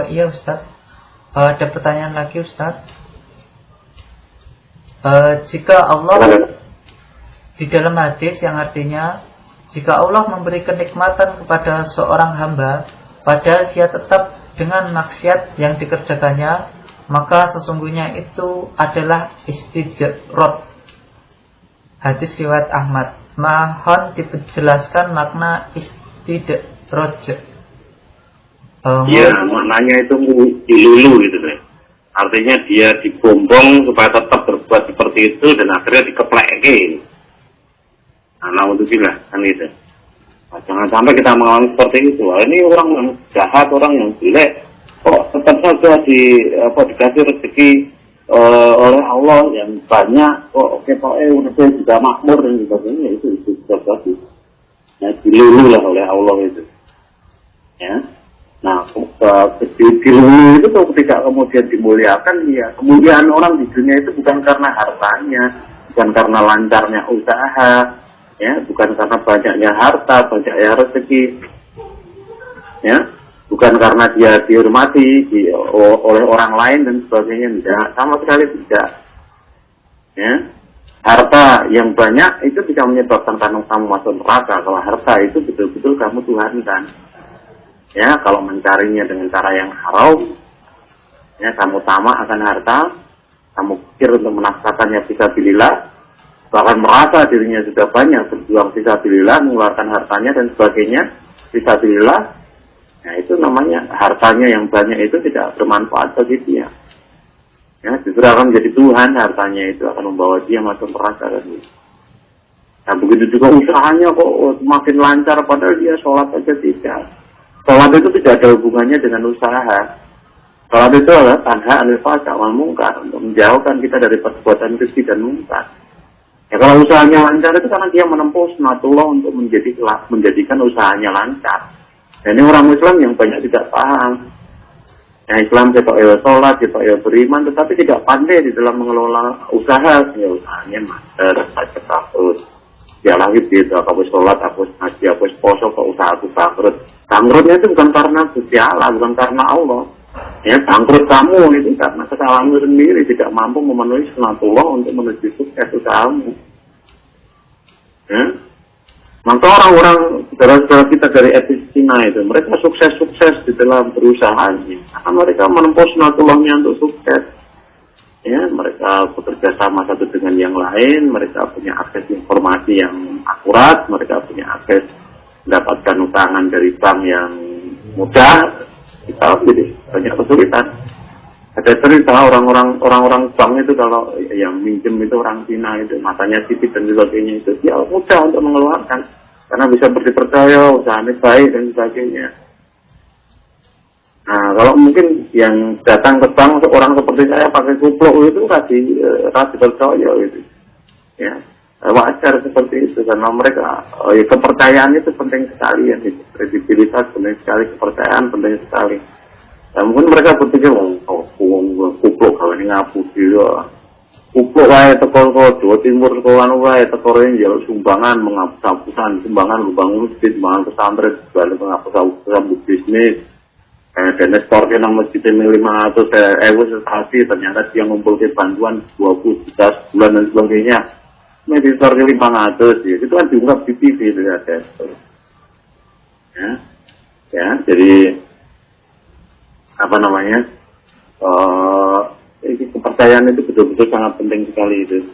Iya Ustaz, ada pertanyaan lagi Ustaz. Jika Allah di dalam hadis yang artinya jika Allah memberi kenikmatan kepada seorang hamba padahal dia tetap dengan maksiat yang dikerjakannya, maka sesungguhnya itu adalah istidroj. Hadis riwayat Ahmad. Mohon dijelaskan makna istidroj. Iya, maknanya itu dilulu gitu deh. Artinya dia dibombong supaya tetap berbuat seperti itu dan akhirnya dikeplek. Nah, naudzubillah kan itu. Nah, jangan sampai kita mengalami seperti itu. Nah, ini orang yang jahat, orang yang jelek, kok tetap saja dikasih rezeki oleh Allah yang banyak, kok udah juga makmur dan sebagainya, itu sudah bagus. Ya, dilulu lah oleh Allah itu. Ya. Nah, dilulu itu ketika kemudian dimuliakan, ya kemuliaan orang di dunia itu bukan karena hartanya, bukan karena lancarnya usaha, ya, bukan karena banyaknya harta, banyaknya rezeki, ya, bukan karena dia dihormati oleh orang lain dan sebagainya, tidak, sama sekali tidak. Ya, harta yang banyak itu tidak menyebabkan kamu masuk neraka. Kalau harta itu betul-betul kamu tuhankan. Ya, kalau mencarinya dengan cara yang haram, ya, kamu tamak akan harta, kamu pikir untuk menafkahkannya fisabilillah, bahkan merasa dirinya sudah banyak berjuang fisabilillah, mengeluarkan hartanya dan sebagainya fisabilillah, nah itu namanya hartanya yang banyak itu tidak bermanfaat bagi dia. Ya, justru akan menjadi Tuhan, hartanya itu akan membawa dia masuk neraka lagi. Nah, begitu juga usahanya kok makin lancar padahal dia sholat saja tidak. Sholat itu tidak ada hubungannya dengan usaha. Sholat itu adalah tanha anil fahsya wal munkar, untuk menjauhkan kita dari perbuatan keji dan munkar. Ya, kalau usahanya lancar itu karena dia menempuh sunatullah untuk menjadikan usahanya lancar. Dan ini orang Islam yang banyak tidak paham. Ya, Islam kita sholat, kita beriman, tetapi tidak pandai di dalam mengelola usaha. Ya, usahanya master, baca terus. Ya lagi gitu, aku sholat, aku ngaji, aku poso, kok usaha aku bangkrut. Bangkrutnya itu bukan karena Gusti Allah, bukan karena Allah. Ya, bangkrut kamu itu karena kesalahanmu sendiri, tidak mampu memenuhi sunatullah untuk menuju sukses usahamu. Ya. Maka orang-orang saudara-saudara kita dari etnis Cina itu, mereka sukses-sukses di dalam berusahanya. Karena mereka menempuh sunatullahnya untuk sukses. Ya, mereka bekerja sama satu dengan yang lain, mereka punya akses informasi yang akurat, mereka punya akses mendapatkan utangan dari bank yang mudah, kita jadi banyak kesulitan. Ada cerita orang-orang bank itu kalau yang minjem itu orang Cina itu matanya sipit dan sebagainya itu dia mudah untuk mengeluarkan karena bisa dipercaya usahanya baik dan sebagainya. Nah kalau mungkin yang datang ke bank orang seperti saya pakai kupluk itu kasih percaya gitu ya. Wajar seperti itu karena mereka kepercayaan itu penting sekali ya, kredibilitas penting sekali, kepercayaan penting sekali. Ya, mungkin mereka berpikir kupluk kalau ini ngapu dia kupluk kayak tekor Jawa Timur tekor kayak tekor yang jalur sumbangan menghapus-hapusan sumbangan lubang masjid sumbangan pesantren balik menghapus-hapusan bisnis dan ekspornya nang masjid 500 sesasi ternyata dia ngumpulkan bantuan 20 juta sebulan dan sebagainya. Meditor 500 ya, itu kan diungkap di TV itu ya, jadi apa namanya kepercayaan itu betul-betul sangat penting sekali itu.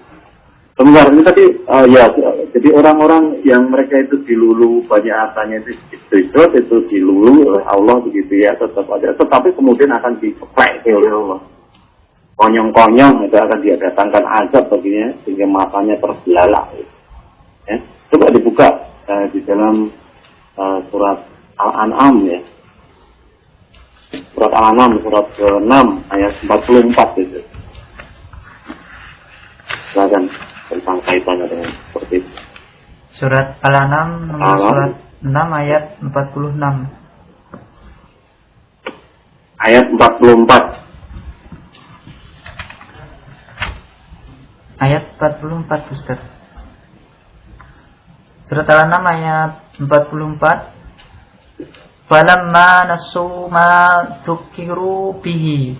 Sebenarnya ini tadi jadi orang-orang yang mereka itu dilulu banyak hartanya itu dilulu oleh Allah begitu ya tetap ada, tetapi kemudian akan dikeplek oleh Allah. Konyong-konyong itu akan didatangkan azab baginya sehingga matanya terbelalak. Ya. Coba dibuka di dalam surat Al-An'am ya. Surat Al-An'am surat ke-6 ayat 44 itu. Silakan tentang kaitannya dengan seperti itu. Surat Al-An'am surat 6 ayat 46. Ayat 44. Ayat 44 Ustaz. Surat Al-An'am ayat 44. Falamma nasu ma tukiru bihi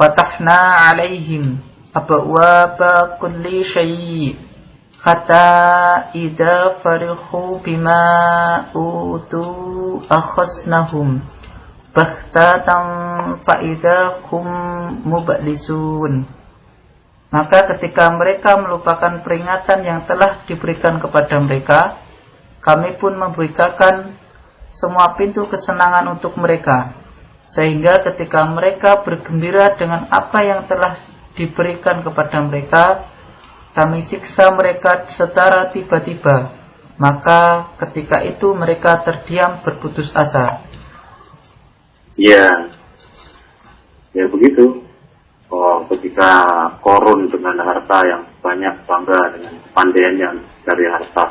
fatahna alaihim abwaaba kulli syai' hatta idza farihu bima utu akhasnahum baghtatan fa idza hum mublisun. Maka ketika mereka melupakan peringatan yang telah diberikan kepada mereka, kami pun membukakan semua pintu kesenangan untuk mereka. Sehingga ketika mereka bergembira dengan apa yang telah diberikan kepada mereka, kami siksa mereka secara tiba-tiba. Maka ketika itu mereka terdiam berputus asa. Ya begitu. Ketika korun dengan harta yang banyak, bangga dengan kepandaiannya dari harta,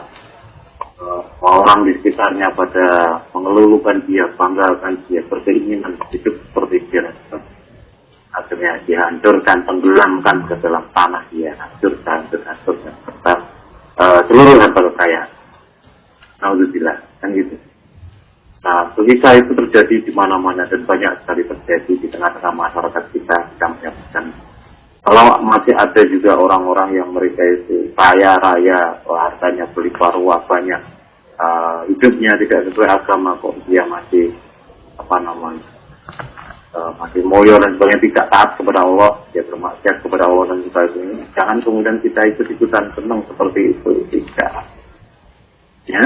orang di sekitarnya pada mengeluhkan dia, banggakan dia, berkeinginan hidup seperti dia. Akhirnya dihancurkan, tenggelamkan ke dalam tanah dia, hancurkan serta seluruh harta kekayaan. Alhamdulillah, kan gitu. Nah, kisah itu terjadi di mana-mana dan banyak sekali terjadi di tengah-tengah masyarakat kita menyaksikan. Kalau masih ada juga orang-orang yang mereka itu kaya-raya, hartanya berlimpah ruah banyak, hidupnya tidak sesuai agama kok dia masih masih moyo dan sebagainya, tidak taat kepada Allah, dia bermaksiat kepada Allah dan sebagainya. Jangan kemudian kita ikut-ikutan senang seperti itu, tidak. Ya.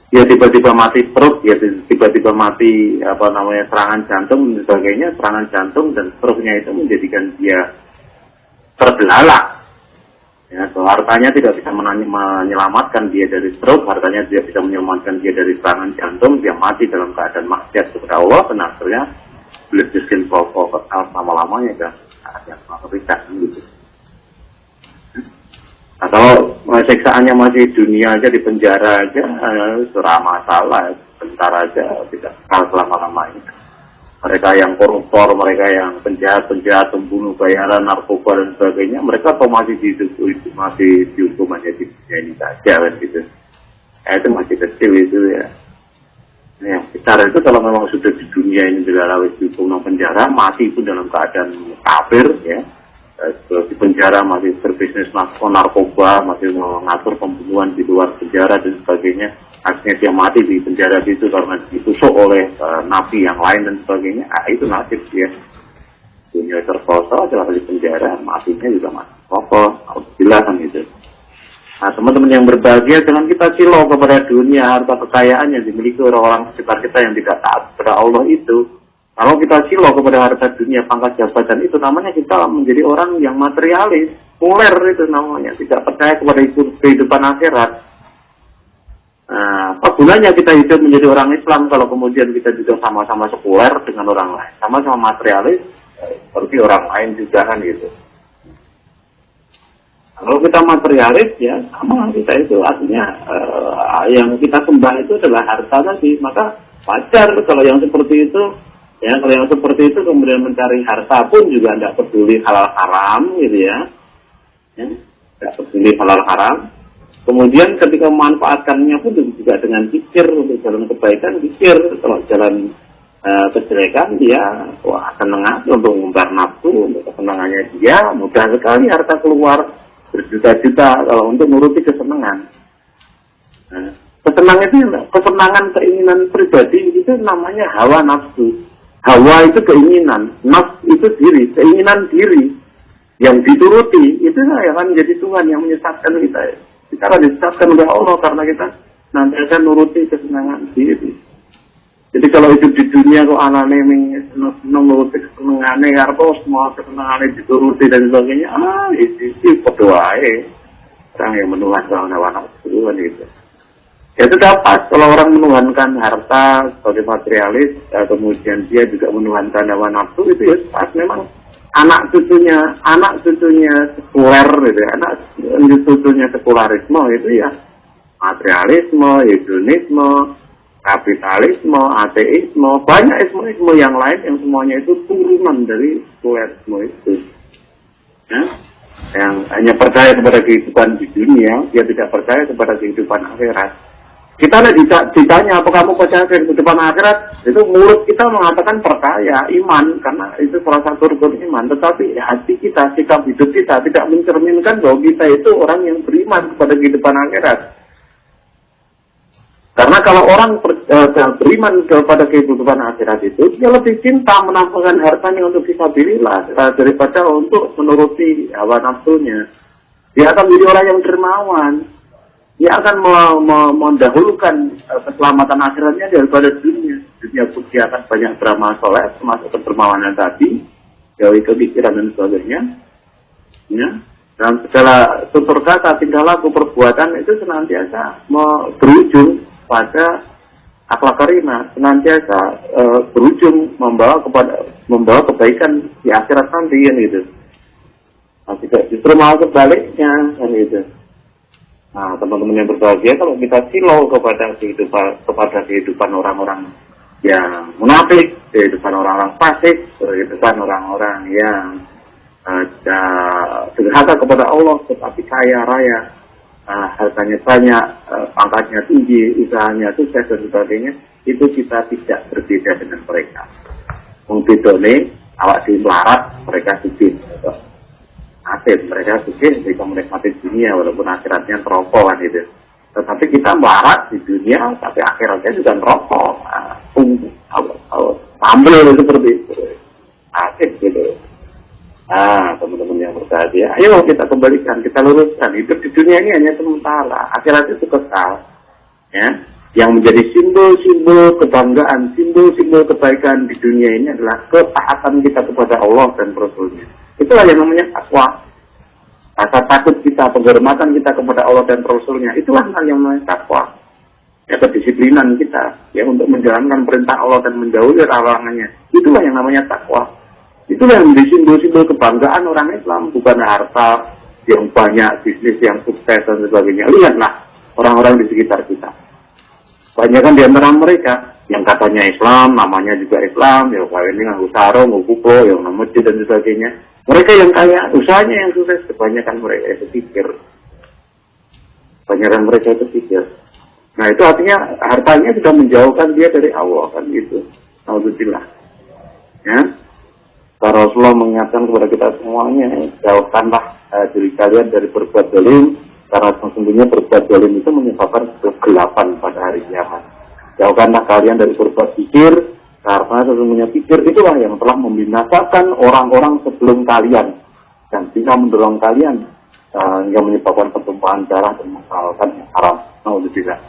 Dia tiba-tiba mati stroke, dia tiba-tiba mati serangan jantung dan sebagainya, serangan jantung dan stroke-nya itu menjadikan dia terbelalak. Ya, so, hartanya tidak bisa menyelamatkan dia dari stroke, hartanya tidak bisa menyelamatkan dia dari serangan jantung, dia mati dalam keadaan maksiat kepada Allah, dan akhirnya beliau diskin pokok lama-lamanya kan, ada mengerikan gitu. Nah, kalau siksaannya masih dunia aja, di penjara aja, surah masalah, bentar aja, tidak selama-lamanya. Mereka yang koruptor, mereka yang penjahat, pembunuh bayaran, narkoba dan sebagainya, mereka kok masih dihukum hanya di dunia ini saja kan gitu. Itu masih kecil itu ya. Yang besar itu kalau memang sudah di dunia ini dilalui dihukum penjara, mati itu dalam keadaan kafir ya. Di penjara masih berbisnis narkoba, masih mengatur pembunuhan di luar penjara dan sebagainya. Akhirnya dia mati di penjara itu karena ditusuk oleh napi yang lain dan sebagainya. Itu nasib dia. Dunia terkosa adalah di penjara, matinya juga masih kokoh. Alhamdulillah kan itu. Nah, teman-teman yang berbahagia, jangan kita silau kepada dunia, harta kekayaan yang dimiliki orang-orang sekitar kita yang tidak taat kepada Allah itu. Kalau kita silau kepada harta dunia, pangkat jabatan itu, namanya kita menjadi orang yang materialis, sekuler itu namanya, tidak percaya kepada kehidupan akhirat. Nah, apa gunanya kita hidup menjadi orang Islam kalau kemudian kita juga sama-sama sekuler dengan orang lain, sama-sama materialis, seperti orang lain juga kan gitu. Kalau kita materialis ya sama kita itu artinya yang kita sembah itu adalah harta tadi, maka wajar kalau yang seperti itu ya, kalau yang seperti itu kemudian mencari harta pun juga tidak peduli halal haram gitu ya, tidak peduli halal haram. Kemudian ketika memanfaatkannya pun juga dengan pikir untuk jalan kebaikan, pikir kalau jalan kejelekan dia senang untuk mengumbar nafsu, untuk kesenangannya dia mudah sekali harta keluar berjuta-juta kalau untuk nuruti kesenangan. Nah, kesenangan keinginan pribadi itu namanya hawa nafsu. Hawa itu keinginan, nafsu itu diri, keinginan diri yang dituruti itu akan menjadi Tuhan yang menyesatkan kita. Kita akan disesatkan oleh Allah karena kita nanti akan nuruti kesenangan diri. Jadi kalau hidup di dunia kok anane nuruti kesenangannya, karena semua kesenangannya dituruti dan sebagainya, itu berdoa orang yang menuhankan hawa nafsu kan gitu. Ya itu dapat kalau orang menuhankan harta sebagai materialis, kemudian dia juga menuhankan hawa nafsu, itu ya pas memang anak cucunya sekuler gitu, anak cucunya sekularisme itu ya materialisme, hedonisme, kapitalisme, ateisme, banyak isme-isme yang lain yang semuanya itu turunan dari sekulerisme itu. Ya? Yang hanya percaya kepada kehidupan di dunia, dia tidak percaya kepada kehidupan akhirat. Kita ditanya, apa kamu percaya kehidupan akhirat? Itu mulut kita mengatakan percaya, iman, karena itu salah satu rukun iman. Tetapi hati kita, sikap hidup kita tidak mencerminkan bahwa kita itu orang yang beriman kepada kehidupan akhirat. Karena kalau orang beriman kepada kehidupan akhirat itu, dia lebih cinta menampakkan hartanya untuk fisabilillah daripada untuk menuruti hawa nafsunya. Dia akan menjadi orang yang dermawan. Dia akan mendahulukan keselamatan akhiratnya daripada dunia. Dunia pun dia akan banyak beramal soleh, termasuk kedermawanan tadi, jauhi kepikiran dan sebagainya. Ya. Dan segala tutur kata, tingkah laku, perbuatan itu senantiasa berujung pada akhlak karimah, senantiasa berujung membawa kebaikan di akhirat nanti kan gitu. Nah, justru malah sebaliknya kan gitu. Nah, teman-teman yang berbahagia, kalau kita silau kepada kehidupan orang-orang yang munafik, kehidupan orang-orang fasik, kehidupan orang-orang yang durhaka kepada Allah, tetapi kaya raya, hartanya banyak, pangkatnya tinggi, usahanya sukses dan sebagainya, itu kita tidak berbeda dengan mereka. Membedone awak di melarat, mereka sugih. Asik, mereka sugih mereka menikmati dunia walaupun akhiratnya neraka kan itu. Tetapi kita melarat di dunia, tapi akhiratnya juga neraka. Tampil seperti itu. Asik gitu. Teman-teman yang berbahagia, ayo kita kembalikan, kita luruskan. Hidup di dunia ini hanya sementara, akhirat itu kekal. Ya, yang menjadi simbol-simbol kebanggaan, simbol-simbol kebaikan di dunia ini adalah ketaatan kita kepada Allah dan Rasul-Nya. Itulah yang namanya takwa. Rasa takut kita, penghormatan kita kepada Allah dan Rasul-Nya, itulah yang namanya takwa. Ya, kedisiplinan kita ya untuk menjalankan perintah Allah dan menjauhi larangannya. Itulah yang namanya takwa. Itulah yang menjadi simbol-simbol kebanggaan orang Islam, bukan harta yang banyak, bisnis yang sukses dan sebagainya. Lihatlah orang-orang di sekitar kita. Banyak kan di antara mereka yang katanya Islam, namanya juga Islam, ya kayak ini nganggo sarung, nganggo kupo, yang masjid dan sebagainya. Mereka yang kaya, usahanya yang sukses, kebanyakan mereka itu pikir. Kebanyakan mereka itu pikir. Nah itu artinya hartanya sudah menjauhkan dia dari Allah kan gitu. Alhamdulillah. Ya. Rasulullah mengingatkan kepada kita semuanya, jauhkanlah diri kalian dari berbuat zalim, karena sesungguhnya berbuat zalim itu menyebabkan kegelapan pada hari kiamat. Jauhkanlah kalian dari berbuat pikir, karena sesungguhnya pikir itulah yang telah membinasakan orang-orang sebelum kalian dan bisa mendorong kalian yang menyebabkan pertumpahan darah dan menghalalkan yang haram. Naudzubillah.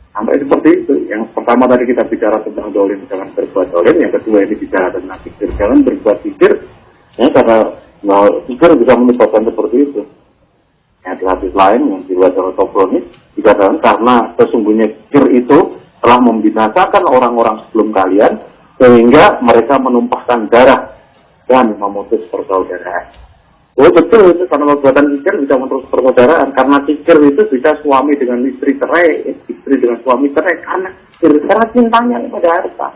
Sampai seperti itu. Yang pertama tadi kita bicara tentang dolim, jangan berbuat dolim. Yang kedua ini bicara tentang zikir, jangan berbuat zikir. Ya, karena zikir bisa menyebabkan seperti itu. Yang di hadis lain yang diriwayatkan oleh Tabrani dikatakan karena sesungguhnya zikir itu telah membinasakan orang-orang sebelum kalian sehingga mereka menumpahkan darah dan memutus persaudaraan. Oh betul, itu karena perbuatan zikir bisa memutus persaudaraan. Karena zikir itu bisa suami dengan istri cerai, istri dengan suami cerai karena cintanya kepada harta.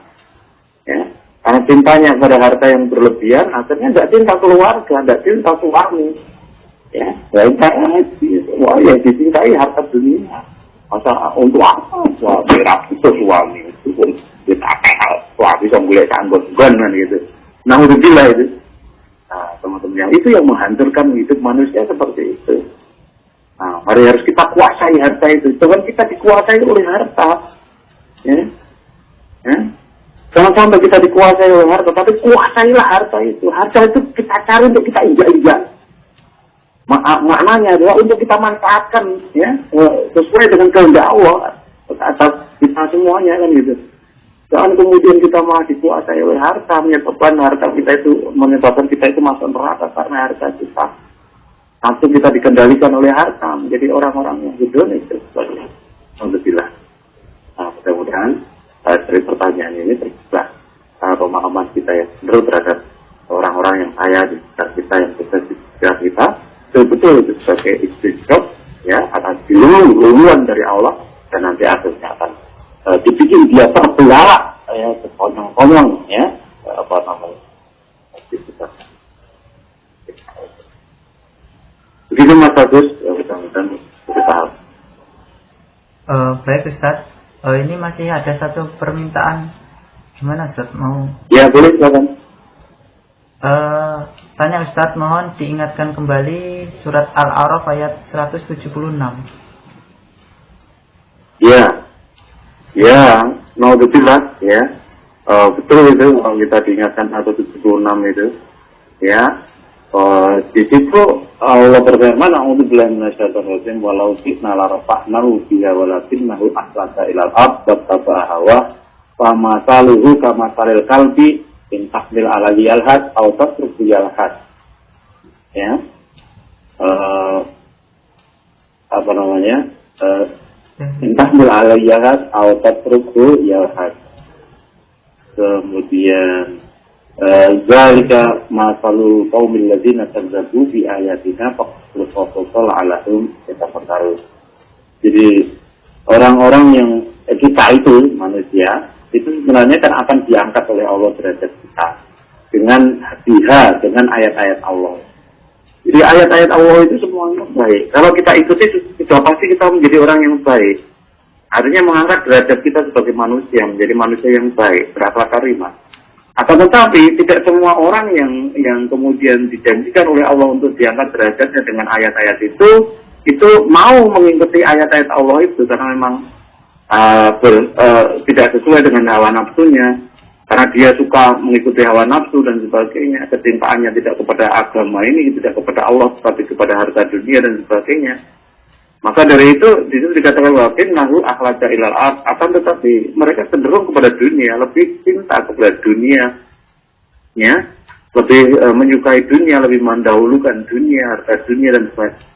Ya, karena cintanya kepada harta yang berlebihan, akhirnya tidak cinta keluarga, tidak cinta suami. Ya, wah ya dicintai harta dunia. Masa untuk apa? Suami itu suami itu pun kita hal suami yang boleh tanggung-tanggung kan gitu. Nah udah gila itu. Nah teman-teman itu yang menghancurkan hidup manusia seperti itu. Nah mari harus kita kuasai harta itu. Jangan kita dikuasai oleh harta. Ya. Ya. Jangan sampai kita dikuasai oleh harta, tapi kuasailah harta itu. Harta itu kita cari untuk kita injak-injak. Maknanya adalah untuk kita manfaatkan ya sesuai dengan kehendak Allah atas kita semuanya kan gitu. Jangan kemudian kita malah dikuasai oleh harta, menyebabkan kita itu masuk neraka karena harta kita. Langsung kita dikendalikan oleh harta menjadi orang-orang yang hedonis itu. Alhamdulillah. Nah, mudah-mudahan dari pertanyaan ini terbuka pemahaman kita yang benar terhadap orang-orang yang kaya di sekitar kita, yang sukses di sekitar kita. Betul itu sebagai istidrak ya akan diluluan dari Allah dan nanti akhirnya akan dibikin dia terbelalak ya sekonyong-konyong ya apa namanya begitu Mas Agus ya mudah-mudahan kita baik Ustaz. Ini masih ada satu permintaan, gimana Ustaz mau? Ya boleh silakan. Tanya Ustadz, mohon diingatkan kembali surat Al-A'raf ayat 176. Ya, naudzubillah ya. Betul itu kalau kita diingatkan 176 itu. Ya. Di situ Allah berfirman, "A'udzubillahi minasyaitonir rajim, walau fitna la rafa'nahu biha walakinnahu akhlada ilal ard wa taba'a hawa, fa masaluhu kama salil qalbi in tahmil alaihi alhad atau tatruk alhad." Ya. Apa namanya? In tahmil alaihi alhad atau tatruk alhad. Kemudian zalika masalu qaumil ladzina kadzabu bi ayatina faqul alahum yatafakkarun. Jadi orang-orang yang kita itu manusia itu sebenarnya kan akan diangkat oleh Allah derajat kita dengan dengan ayat-ayat Allah. Jadi ayat-ayat Allah itu semuanya baik. Kalau kita ikuti sudah pasti kita menjadi orang yang baik. Artinya mengangkat derajat kita sebagai manusia menjadi manusia yang baik, berakhlak karimah. Akan tetapi tidak semua orang yang kemudian dijanjikan oleh Allah untuk diangkat derajatnya dengan ayat-ayat itu mau mengikuti ayat-ayat Allah itu karena memang tidak sesuai dengan hawa nafsunya, karena dia suka mengikuti hawa nafsu dan sebagainya, kecintaannya tidak kepada agama ini, tidak kepada Allah, tapi kepada harta dunia dan sebagainya. Maka dari itu disitu dikatakan wakin nahu akhlaja ilal ard, akan tetapi mereka cenderung kepada dunia, lebih cinta kepada dunia, ya, lebih menyukai dunia, lebih mendahulukan dunia, harta dunia dan sebagainya.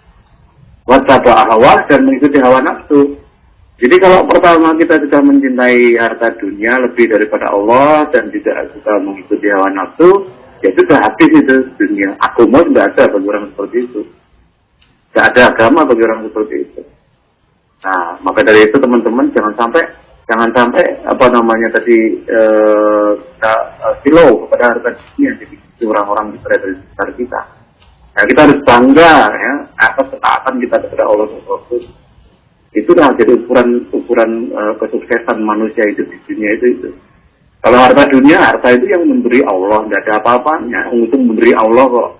Wataba hawa dan mengikuti hawa nafsu. Jadi kalau pertama kita sudah mencintai harta dunia lebih daripada Allah dan tidak suka mengikuti hawa nafsu, ya sudah habis itu dunia. Agama tidak ada bagi orang seperti itu. Tidak ada agama bagi orang seperti itu. Nah, maka dari itu teman-teman jangan sampai apa namanya tadi silau kepada harta dunia jadi orang-orang di sekitar kita. Nah, kita harus bangga ya atas ketaatan kita kepada Allah Subhanahu. Itulah jadi ukuran kesuksesan manusia itu di dunia itu. Kalau harta dunia, harta itu yang memberi Allah, tidak ada apa-apanya. Untuk memberi Allah kok.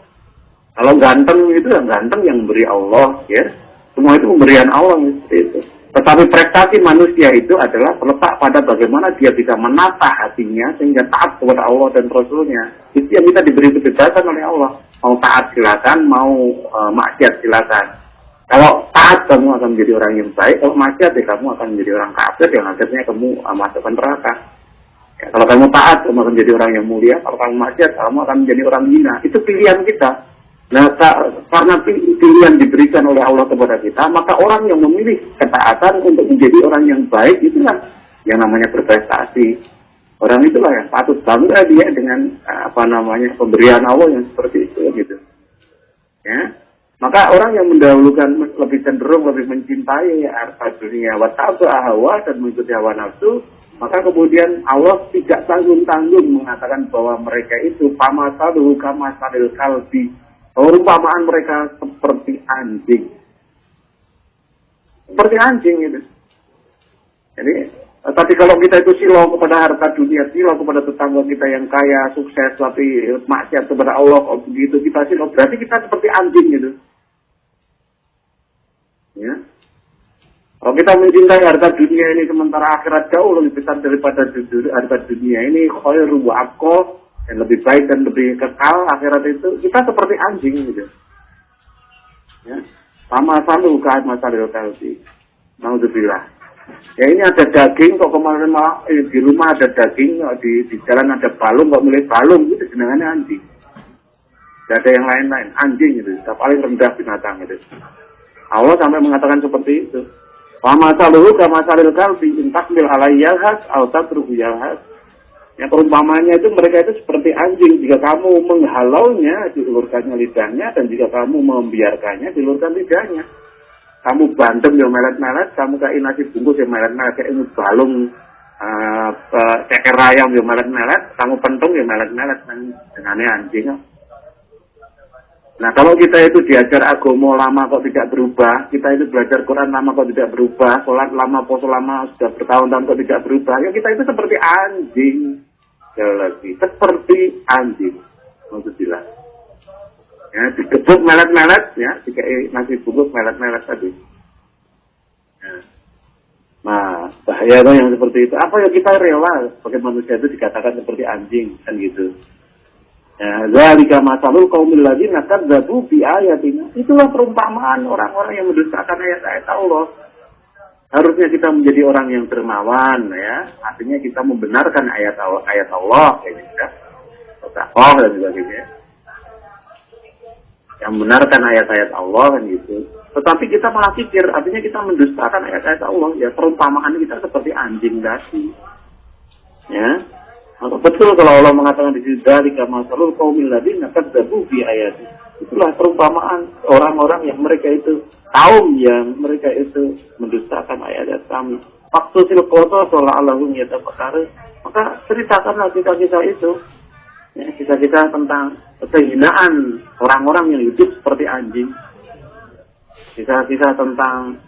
Kalau ganteng itu yang ganteng yang memberi Allah, ya. Semua itu pemberian Allah seperti itu. Tetapi prestasi manusia itu adalah terletak pada bagaimana dia bisa menata hatinya sehingga taat kepada Allah dan Rasulnya. Itu yang kita diberi kebebasan oleh Allah. Mau taat silakan, mau maksiat silakan. Kalau taat kamu akan menjadi orang yang baik, kalau maksiat ya kamu akan menjadi orang kafir yang akhirnya kamu masukkan neraka. Ya, kalau kamu taat, kamu akan menjadi orang yang mulia. Kalau kamu maksiat, kamu akan menjadi orang hina. Itu pilihan kita. Nah, karena pilihan diberikan oleh Allah kepada kita, maka orang yang memilih ketaatan untuk menjadi orang yang baik, itulah yang namanya berprestasi. Orang itulah yang patut bangga dia dengan pemberian Allah yang seperti itu, gitu. Ya. Maka orang yang mendahulukan lebih cenderung lebih mencintai harta dunia hawa dan mengikuti hawa nafsu, maka kemudian Allah tidak tanggung-tanggung mengatakan bahwa mereka itu pamasaluhu kamasalil kalbi, perumpamaan mereka seperti anjing. Seperti anjing itu. Jadi, tapi kalau kita itu silau kepada harta dunia, silau kepada tetangga kita yang kaya, sukses, tapi maksiat kepada Allah, kalau begitu kita silau, berarti kita seperti anjing gitu. Ya. Kalau kita mencintai harta dunia ini sementara akhirat jauh lebih besar daripada harta dunia ini, khairu wa abqa, yang lebih baik dan lebih kekal akhirat itu, kita seperti anjing gitu. Ya. Sama selalu kaat masalil kalbi. Naudzubillah. Ya ini ada daging kok kemarin malah di rumah ada daging, di jalan ada balung kok milih balung, itu jenengannya anjing. Tidak ada yang lain-lain, anjing itu, paling rendah binatang itu. Allah sampai mengatakan seperti itu. Wa masaluhu kama masalil kalbi in takmil alaihi yalhas aw tatruhu yalhas. Ya perumpamaannya itu mereka itu seperti anjing, jika kamu menghalaunya diulurkannya lidahnya, dan jika kamu membiarkannya diulurkan lidahnya. Kamu bandem ya melet-melet, kamu kayak nasi bungkus ya melet-melet, kayak balung ceker ayam ya melet-melet, kamu pentung ya melet-melet, dengannya anjing. Nah kalau kita itu diajar agama lama kok tidak berubah, kita itu belajar Quran lama kok tidak berubah, sholat lama, puasa lama sudah bertahun-tahun kok tidak berubah, ya kita itu seperti anjing. Sekali lagi, seperti anjing. Alhamdulillah. Ya, digebuk melet-melet, ya, dikai nasi bungkus melet-melet tadi. Ya. Nah, bahaya kan yang seperti itu. Apa yang kita rela sebagai manusia itu dikatakan seperti anjing, kan gitu. Ya, zalika masalul qaumil ladzina kadzdzabu bi ayatina. Itulah perumpamaan orang-orang yang mendustakan ayat-ayat Allah. Harusnya kita menjadi orang yang dermawan, ya. Artinya kita membenarkan ayat Allah, kayak gitu ya. Sedekah dan sebagainya. Yang membenarkan ayat-ayat Allah kan gitu. Tetapi kita malah pikir, artinya kita mendustakan ayat-ayat Allah. Ya, perumpamaan kita seperti anjing tadi. Ya. Betul kalau Allah mengatakan di sini dzalika masalul qaumil ladzina kadzdzabu bi ayati. Itulah perumpamaan orang-orang yang mereka itu kaum yang mereka itu mendustakan ayat-ayat kami. Waktu silqoto sallallahu yatafakkaru, maka ceritakanlah kita itu. Ya, kita tentang kehinaan orang-orang yang hidup seperti anjing. Kisah-kisah tentang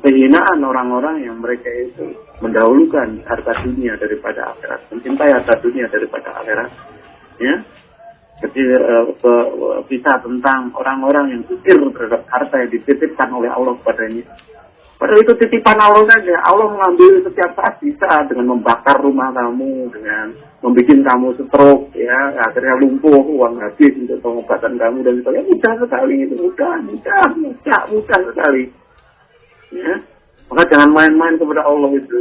kehinaan orang-orang yang mereka itu mendahulukan harta dunia daripada akhirat, mencintai harta dunia daripada akhirat. Ya, jadi kisah tentang orang-orang yang kikir terhadap harta yang dititipkan oleh Allah kepadanya. Padahal itu titipan Allah saja. Allah mengambil setiap saat bisa dengan membakar rumah kamu, dengan membuat kamu stroke, ya, akhirnya lumpuh, uang habis untuk pengobatan kamu dan sebagainya. Mudah sekali itu, mudah sekali. Ya, maka jangan main-main kepada Allah itu,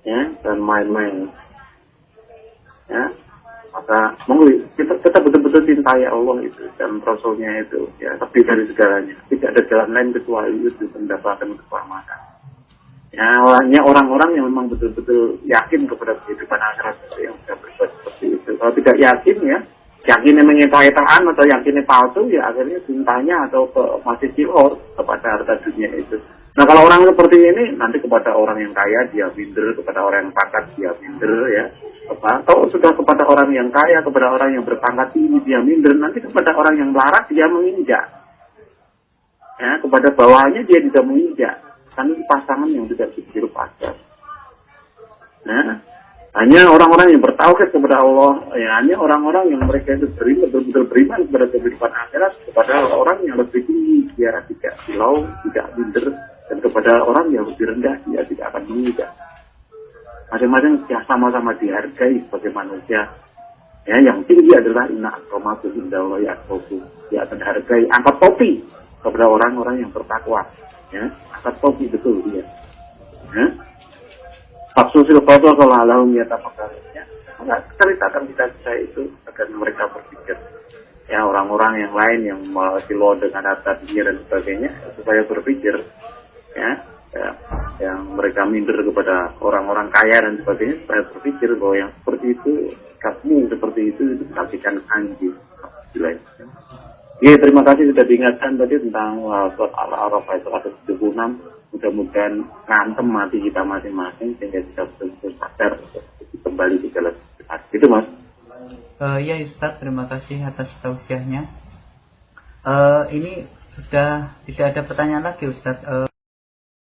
ya, jangan main-main. Ya, maka kita betul-betul cintai Allah itu dan Rasulnya itu, ya, lebih dari segalanya. Tidak ada jalan lain kecuali itu mendapatkan keselamatan. Ya, hanya orang-orang yang memang betul-betul yakin kepada kehidupan akhirat yang sudah berbuat seperti itu. Kalau tidak yakin, ya, yakinnya menyetaitaan atau yakinnya palsu, ya akhirnya cintanya atau masih cilor kepada harta dunia itu. Nah kalau orang seperti ini, nanti kepada orang yang kaya dia minder, kepada orang yang pangkat dia minder, ya. Kalau sudah kepada orang yang kaya, kepada orang yang berpangkat tinggi dia minder, nanti kepada orang yang melarat dia menginjak. Ya, kepada bawahnya dia tidak menginjak. Kan itu pasangan yang tidak berbiru pasar. Nah, hanya orang-orang yang bertauhid kepada Allah, ya, hanya orang-orang yang mereka itu betul-betul beriman kepada kehidupan akhirat, kepada orang yang lebih tinggi, dia tidak silau, tidak minder, dan kepada orang yang lebih rendah, dia tidak akan menginjak. Masing-masing ya sama-sama dihargai sebagai manusia. Ya, yang tinggi adalah inna akramakum indallahi atqakum. Dia akan hargai, angkat topi kepada orang-orang yang bertakwa. Ya, angkat topi betul dia. Ya. Faksusil qadha kalau lahum yatafakkarun. Ya. Maka ceritakan kita itu agar mereka berpikir. Ya, orang-orang yang lain yang silo dengan harta dunia dan sebagainya supaya berpikir. Ya, yang mereka minder kepada orang-orang kaya dan sebagainya supaya berpikir bahwa yang seperti itu, kamu seperti itu kasihkan anjing. Ya, terima kasih sudah diingatkan tadi tentang surat Al-A'raf ayat 176. Mudah-mudahan ngantem mati kita masing-masing sehingga kita betul-betul sadar kembali di jalan benar. Itu Mas. Ya Ustaz, terima kasih atas tausiahnya. Ini sudah tidak ada pertanyaan lagi Ustaz.